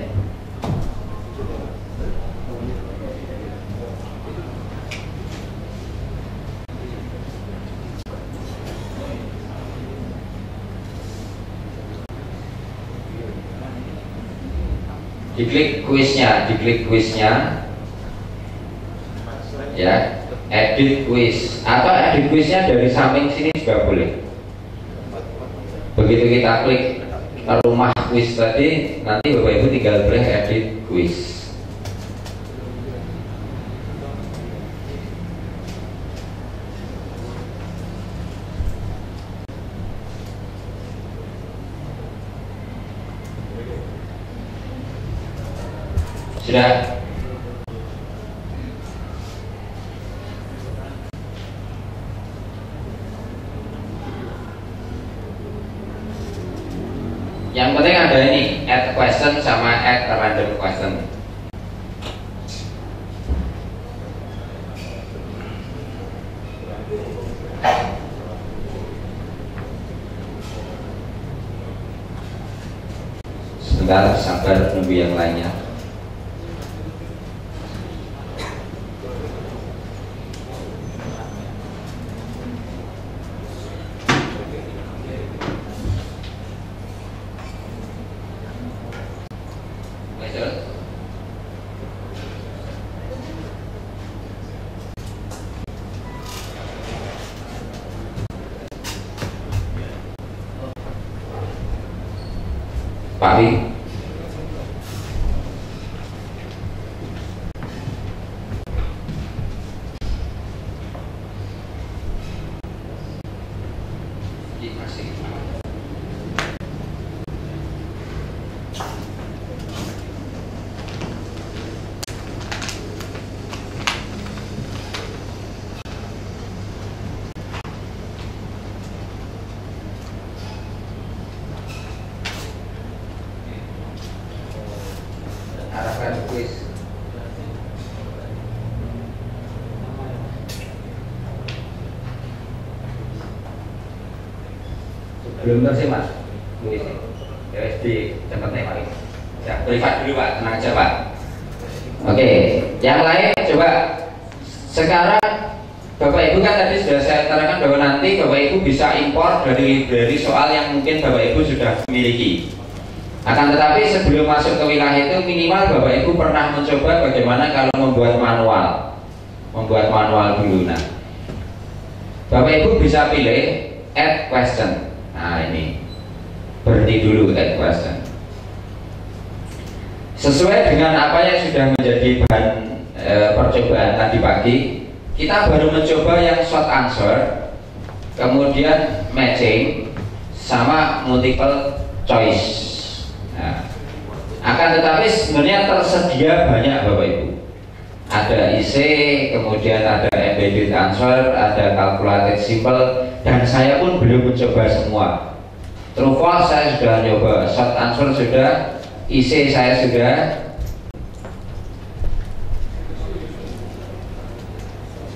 Speaker 2: Diklik kuisnya, ya, edit quiz, atau edit quiznya dari samping sini juga boleh. Begitu kita klik rumah quiz tadi, nanti Bapak Ibu tinggal pilih edit quiz. Sudah. Yang penting ada ini, add question sama add random question. Sebentar, sabar nunggu yang lainnya. Pak Wi. Arahkan kuis. Belum bersih mas, kuis ya di tempat nih Pak. Ya, privat dulu Pak, tenang aja Pak. Oke, yang lain coba. Sekarang Bapak Ibu kan tadi sudah saya terangkan bahwa nanti Bapak Ibu bisa impor dari library soal yang mungkin Bapak Ibu sudah miliki. Akan tetapi sebelum masuk ke wilayah itu minimal Bapak Ibu pernah mencoba bagaimana kalau membuat manual dulu. Nah, Bapak Ibu bisa pilih add question. Nah ini berhenti dulu add question. Sesuai dengan apa yang sudah menjadi bahan percobaan tadi pagi, kita baru mencoba yang short answer, kemudian matching, sama multiple choice. Nah, akan tetapi sebenarnya tersedia banyak Bapak Ibu. Ada IC, kemudian ada embedded answer, ada calculated simple, dan saya pun belum mencoba semua. True false saya sudah coba, short answer sudah, IC saya sudah.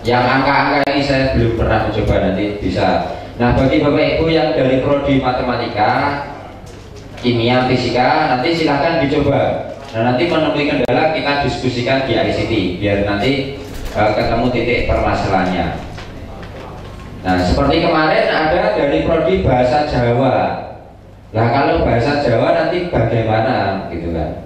Speaker 2: Yang angka-angka ini saya belum pernah mencoba, nanti bisa. Nah bagi Bapak Ibu yang dari prodi matematika, kimia, fisika, nanti silahkan dicoba. Nah nanti menemui kendala kita diskusikan di ICT, biar nanti ketemu titik permasalahannya. Nah seperti kemarin ada dari prodi bahasa Jawa. Nah kalau bahasa Jawa nanti bagaimana gitu kan?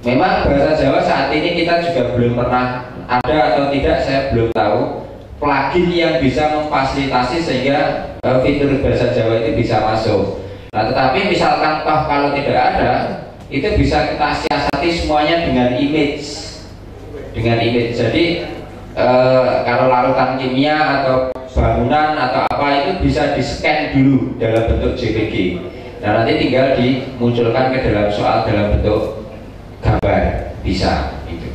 Speaker 2: Memang bahasa Jawa saat ini kita juga belum pernah ada atau tidak, saya belum tahu plugin yang bisa memfasilitasi sehingga fitur bahasa Jawa itu bisa masuk. Nah tetapi misalkan toh kalau tidak ada, itu bisa kita siasati semuanya dengan image. Jadi kalau larutan kimia atau bangunan atau apa itu bisa di scan dulu dalam bentuk JPG. Nah nanti tinggal dimunculkan ke dalam soal dalam bentuk gambar, bisa gitu.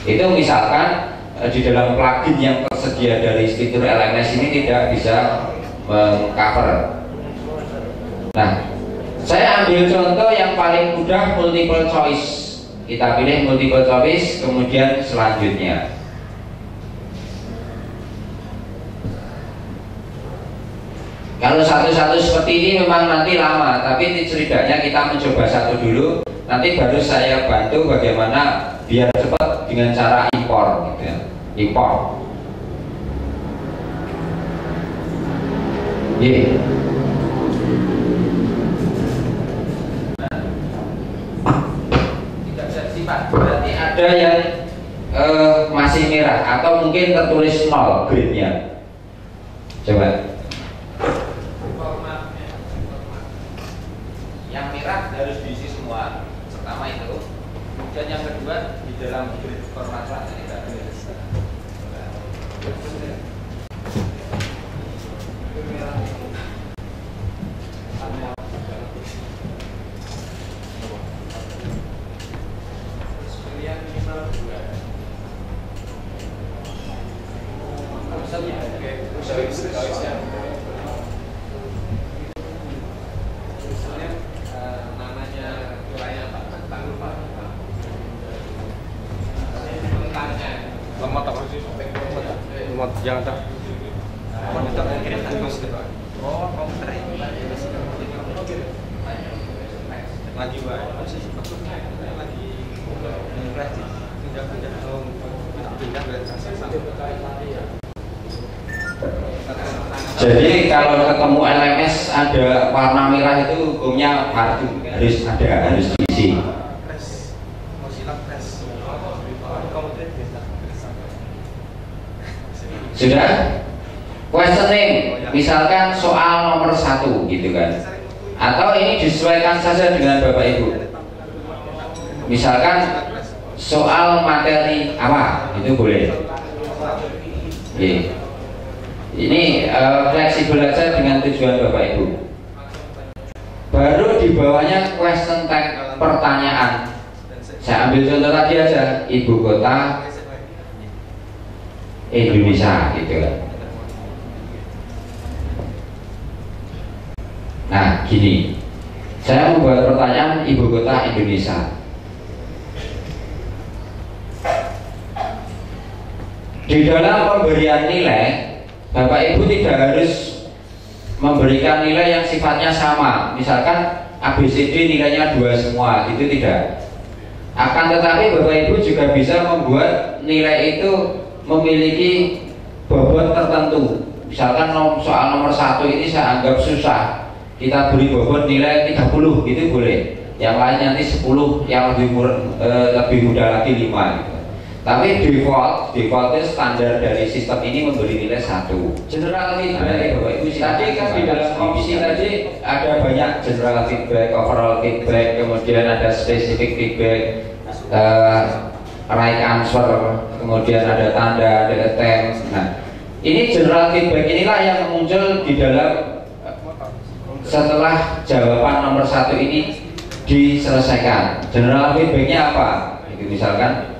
Speaker 2: Itu misalkan di dalam plugin yang tersedia dari fitur LMS ini tidak bisa mengcover. Nah, saya ambil contoh yang paling mudah, multiple choice. Kita pilih multiple choice, kemudian selanjutnya. Kalau satu-satu seperti ini memang nanti lama, tapi setidaknya kita mencoba satu dulu. Nanti baru saya bantu bagaimana biar cepat dengan cara impor gitu ya. Impor. Iya. Tidak bisa disimpan. Berarti ada yang masih merah atau mungkin tertulis 0 grade-nya. Coba. Yang merah harus diisi semua. Pertama itu. Dan yang kedua di dalam grid permasalahan ini tidak ada.
Speaker 5: Jangan tak. Oh, komputer ini. Lagi lagi
Speaker 2: Jadi kalau ketemu LMS ada warna merah itu hukumnya harus diisi. Sudah? Questioning, misalkan soal nomor 1 gitu kan. Atau ini disesuaikan saja dengan Bapak Ibu. Misalkan soal materi apa itu boleh. Ini fleksibel aja dengan tujuan Bapak Ibu. Baru di bawahnya question tag, pertanyaan. Saya ambil contoh tadi aja, ibu kota Indonesia gitu kan. Nah gini, saya membuat pertanyaan ibu kota Indonesia. Di dalam pemberian nilai, Bapak Ibu tidak harus memberikan nilai yang sifatnya sama. Misalkan ABCD nilainya 2 semua, itu tidak. Akan tetapi Bapak Ibu juga bisa membuat nilai itu memiliki bobot tertentu. Misalkan soal nomor 1 ini saya anggap susah, kita beri bobot nilai 30, itu boleh. Yang lain nanti 10, yang lebih mudah lagi 5 gitu. Tapi default itu standar dari sistem ini memberi nilai 1. General feedback Bapak Ibu, tadi kan di dalam opsi tadi ada banyak general feedback, overall feedback, kemudian ada specific feedback, right answer, kemudian ada tanda, ada attempt. Nah, ini general feedback inilah yang muncul di dalam setelah jawaban nomor 1 ini diselesaikan. General feedbacknya apa? Itu misalkan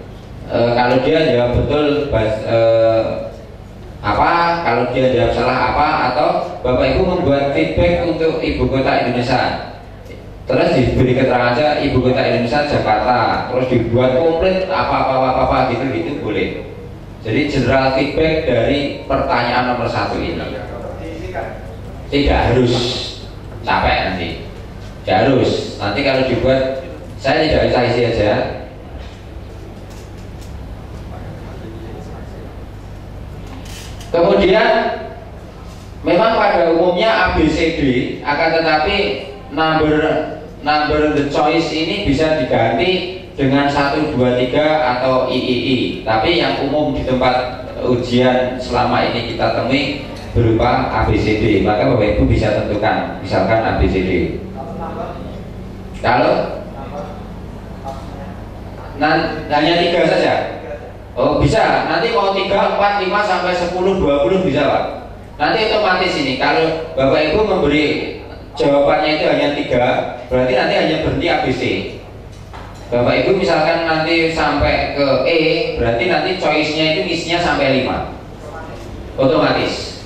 Speaker 2: kalau dia jawab betul apa, kalau dia jawab salah apa, atau Bapak Ibu membuat feedback untuk ibu kota Indonesia, terus diberi keterangan aja ibu kota Indonesia Jakarta, terus dibuat komplit apa gitu boleh. Jadi general feedback dari pertanyaan nomor 1 ini tidak harus capek nanti, tidak harus nanti kalau dibuat, saya tidak bisa isi aja. Kemudian memang pada umumnya ABCD, akan tetapi number the choice ini bisa diganti dengan 1, 2, 3 atau III. Tapi yang umum di tempat ujian selama ini kita temui berupa ABCD, maka Bapak Ibu bisa tentukan misalkan ABCD. Kalau hanya 3 saja, oh bisa, nanti mau 3, 4, 5 sampai 10, 20 bisa Pak. Nanti otomatis ini kalau Bapak Ibu memberi jawabannya itu hanya 3, berarti nanti hanya berhenti ABC. Bapak Ibu misalkan nanti sampai ke E, berarti nanti choice-nya itu isinya sampai 5, otomatis.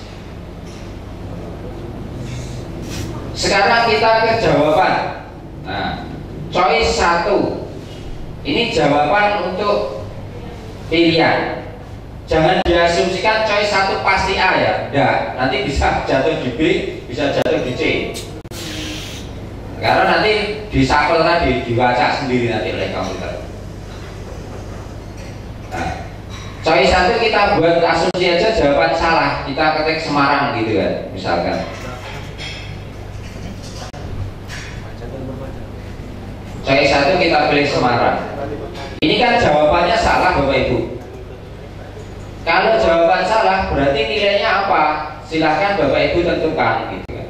Speaker 2: Sekarang kita ke jawaban. Nah, choice 1 ini jawaban untuk pilihan. Jangan diasumsikan choice 1 pasti A ya. Enggak, nanti bisa jatuh di B, bisa jatuh di C. Karena nanti di shuffle tadi dibaca sendiri nanti oleh komputer. Nah, choice 1 kita buat asumsi aja jawaban salah, kita ketik Semarang gitu kan, misalkan. Choice 1 kita pilih Semarang. Ini kan jawabannya salah Bapak Ibu. Kalau jawaban salah berarti nilainya apa? Silahkan Bapak Ibu tentukan gitu kan.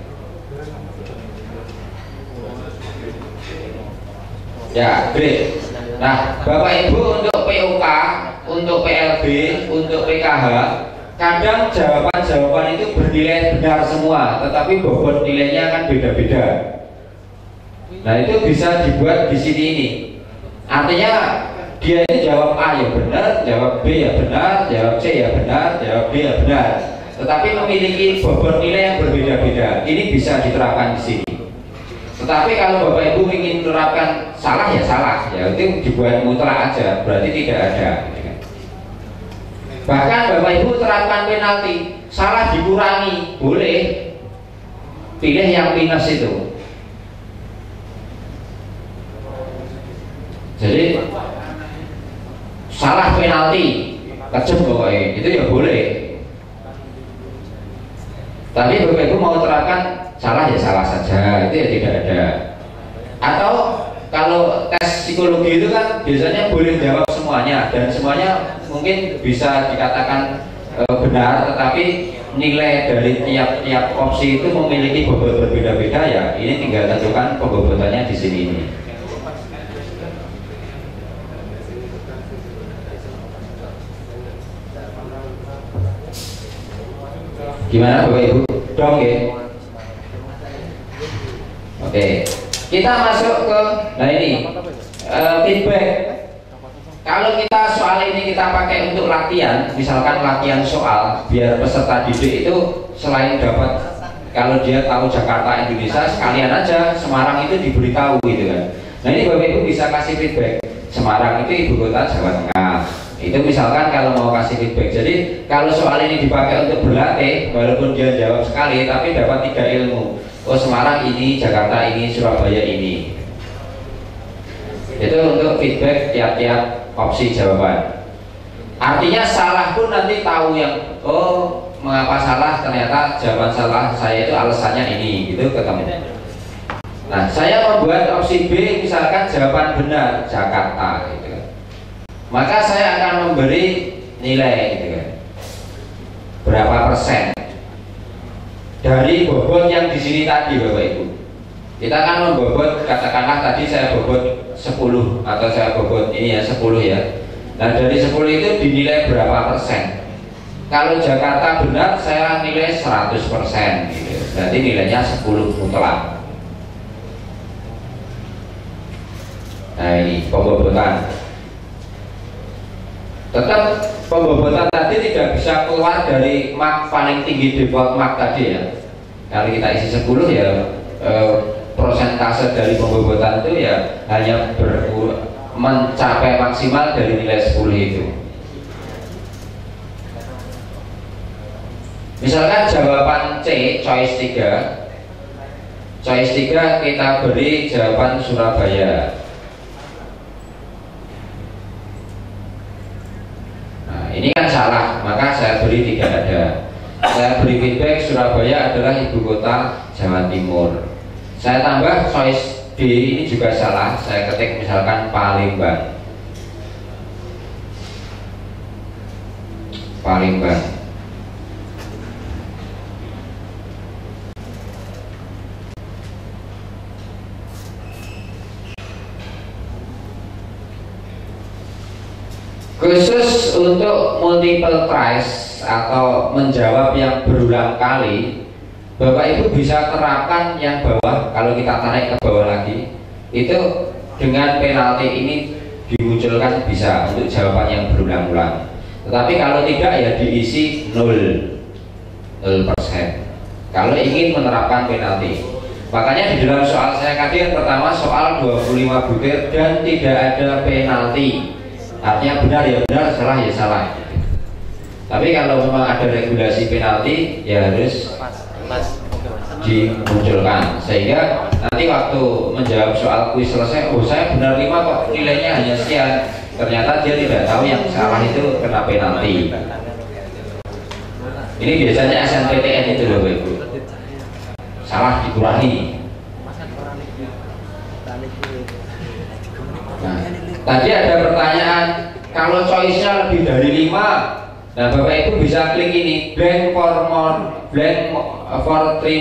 Speaker 2: Ya, great. Nah, Bapak Ibu untuk POK, untuk PLB, untuk PKH, kadang jawaban-jawaban itu bernilai benar semua, tetapi bobot nilainya kan beda-beda. Nah, itu bisa dibuat di sini ini. Artinya dia ini jawab A ya benar, jawab B ya benar, jawab C ya benar, jawab D ya benar. Tetapi memiliki bobot nilai yang berbeda-beda. Ini bisa diterapkan di sini. Tetapi kalau Bapak Ibu ingin menerapkan salah ya salah, ya itu dibuat mutlak aja, berarti tidak ada. Bahkan Bapak Ibu terapkan penalti, salah dikurangi, boleh. Pilih yang minus itu. Jadi salah penalti, kejem pokoknya, itu ya boleh. Tapi Bapak Ibu mau terapkan salah ya salah saja, itu ya tidak ada. Atau kalau tes psikologi itu kan biasanya boleh jawab semuanya, dan semuanya mungkin bisa dikatakan benar, tetapi nilai dari tiap opsi itu memiliki bobot berbeda-beda, ya ini tinggal tentukan pembobotannya di sini ini. Gimana Bapak Ibu? Dong ya? Oke, kita masuk ke, nah ini feedback. Kalau kita soal ini kita pakai untuk latihan, misalkan latihan soal, biar peserta didik itu selain dapat, kalau dia tahu Jakarta Indonesia, sekalian aja Semarang itu diberitahu gitu kan. Nah ini Bapak Ibu bisa kasih feedback, Semarang itu ibu kota Jawa Tengah. Itu misalkan kalau mau kasih feedback. Jadi kalau soal ini dipakai untuk berlatih, walaupun dia jawab sekali, tapi dapat 3 ilmu. Oh Semarang ini, Jakarta ini, Surabaya ini. Itu untuk feedback tiap-tiap opsi jawaban. Artinya salah pun nanti tahu yang, oh mengapa salah, ternyata jawaban salah saya itu alasannya ini, gitu ketemu. Nah saya membuat opsi B, misalkan jawaban benar Jakarta gitu kan. Maka saya akan memberi nilai gitu kan, berapa persen dari bobot yang di sini tadi Bapak Ibu. Kita akan membobot, katakanlah tadi saya bobot 10 atau saya bobot ini ya 10 ya. Nah dari 10 itu dinilai berapa persen? Kalau Jakarta benar saya nilai 100% gitu. Berarti nilainya 10 mutlak. Nah ini pembobotan. Tetap pembobotan tadi tidak bisa keluar dari mark paling tinggi default mark tadi ya. Kalau kita isi 10 ya persentase dari pembobotan itu ya hanya mencapai maksimal dari nilai 10 itu. Misalkan jawaban C, choice 3 kita beri jawaban Surabaya. Nah ini kan salah, maka saya beri tidak ada. Saya beri feedback Surabaya adalah ibu kota Jawa Timur. Saya tambah choice D, ini juga salah. Saya ketik misalkan Palembang. Khusus untuk multiple choice atau menjawab yang berulang kali, Bapak Ibu bisa terapkan yang bawah. Kalau kita tarik ke bawah lagi, itu dengan penalti ini dimunculkan bisa untuk jawaban yang berulang-ulang. Tetapi kalau tidak ya diisi 0%. Kalau ingin menerapkan penalti, makanya di dalam soal saya tadi yang pertama soal 25 butir dan tidak ada penalti. Artinya benar ya benar, salah ya salah. Tapi kalau memang ada regulasi penalti ya harus dimunculkan, sehingga nanti waktu menjawab soal kuis selesai, oh saya benar 5 kok nilainya hanya sekian, ternyata dia tidak tahu yang salah itu kena penalti. Ini biasanya SNPTN itu loh Bapak Ibu, salah dikurangi. Nah, tadi ada pertanyaan kalau choice-nya lebih dari 5. Nah Bapak Ibu bisa klik ini blank for 3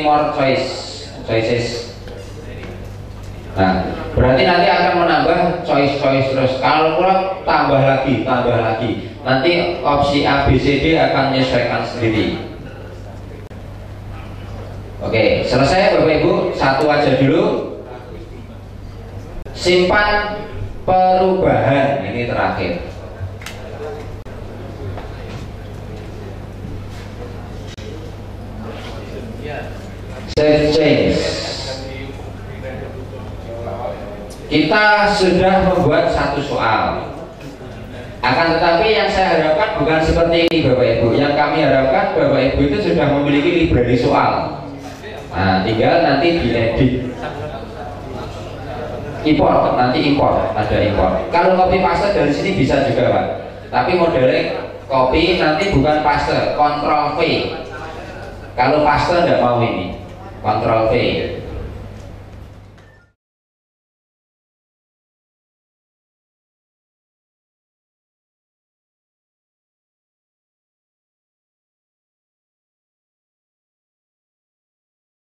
Speaker 2: more choices. Nah berarti nanti akan menambah choice terus. Kalau kurang tambah lagi. Nanti opsi A, B, C, D akan menyesuaikan sendiri. Oke, selesai Bapak Ibu. Satu aja dulu. Simpan perubahan, ini terakhir. Save change. Kita sudah membuat satu soal. Akan tetapi yang saya harapkan bukan seperti ini Bapak Ibu. Yang kami harapkan Bapak Ibu itu sudah memiliki library soal. Nah, tinggal nanti diedit. Import, ada import. Kalau copy paste dari sini bisa juga Pak. Tapi modelnya copy nanti bukan paste, Ctrl V. Kalau paste tidak mau ini, Ctrl V.